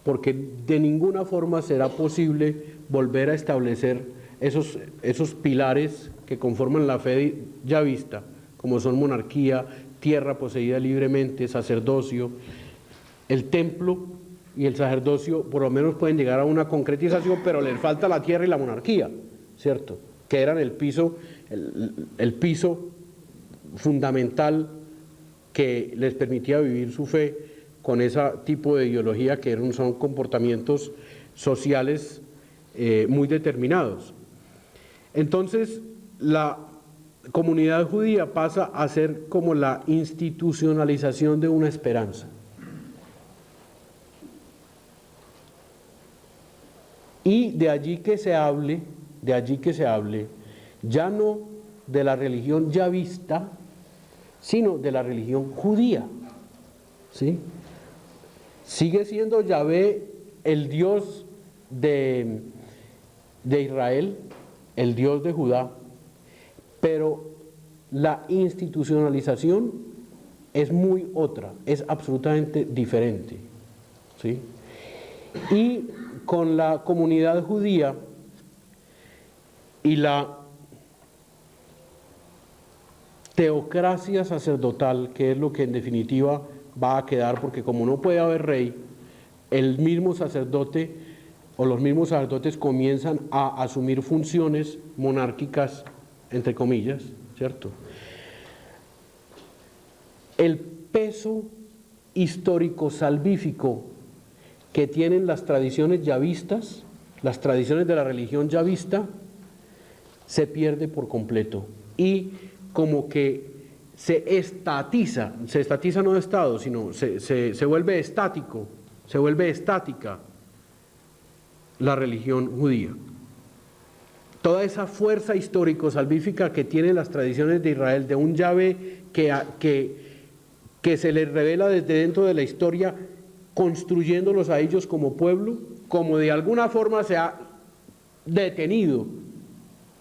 porque de ninguna forma será posible volver a establecer esos pilares que conforman la fe ya vista, como son monarquía, tierra poseída libremente, sacerdocio, el templo y el sacerdocio por lo menos pueden llegar a una concretización, pero les falta la tierra y la monarquía, ¿cierto? Que eran el piso fundamental que les permitía vivir su fe con ese tipo de ideología que son comportamientos sociales muy determinados. Entonces, la comunidad judía pasa a ser como la institucionalización de una esperanza. Y de allí que se hable ya no de la religión yavista, sino de la religión judía, ¿sí? Sigue siendo Yahvé el Dios de Israel, el Dios de Judá, pero la institucionalización es muy otra, es absolutamente diferente, ¿sí? Y con la comunidad judía y la teocracia sacerdotal, que es lo que en definitiva va a quedar, porque como no puede haber rey, el mismo sacerdote o los mismos sacerdotes comienzan a asumir funciones monárquicas, entre comillas, ¿cierto? El peso histórico salvífico que tienen las tradiciones yavistas, las tradiciones de la religión yavista, se pierde por completo y como que se estatiza no de Estado, sino se vuelve estático, se vuelve estática la religión judía. Toda esa fuerza histórico-salvífica que tienen las tradiciones de Israel, de un Yahvé que se les revela desde dentro de la historia, construyéndolos a ellos como pueblo, como de alguna forma se ha detenido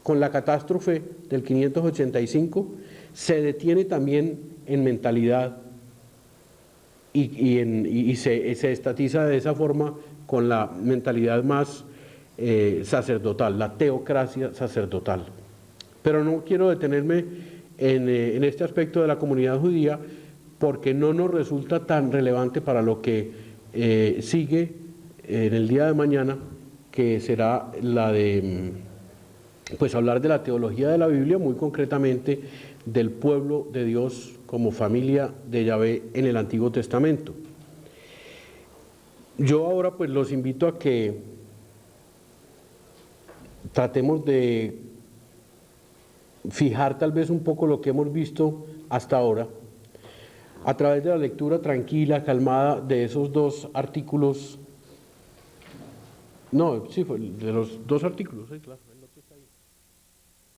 con la catástrofe del 585, se detiene también en mentalidad y se estatiza de esa forma con la mentalidad más sacerdotal, la teocracia sacerdotal. Pero no quiero detenerme en este aspecto de la comunidad judía porque no nos resulta tan relevante para lo que sigue en el día de mañana, que será la de pues hablar de la teología de la Biblia, muy concretamente del pueblo de Dios como familia de Yahvé en el Antiguo Testamento. Yo ahora pues los invito a que tratemos de fijar tal vez un poco lo que hemos visto hasta ahora a través de la lectura tranquila, calmada de esos dos artículos, de los dos artículos, sí, claro.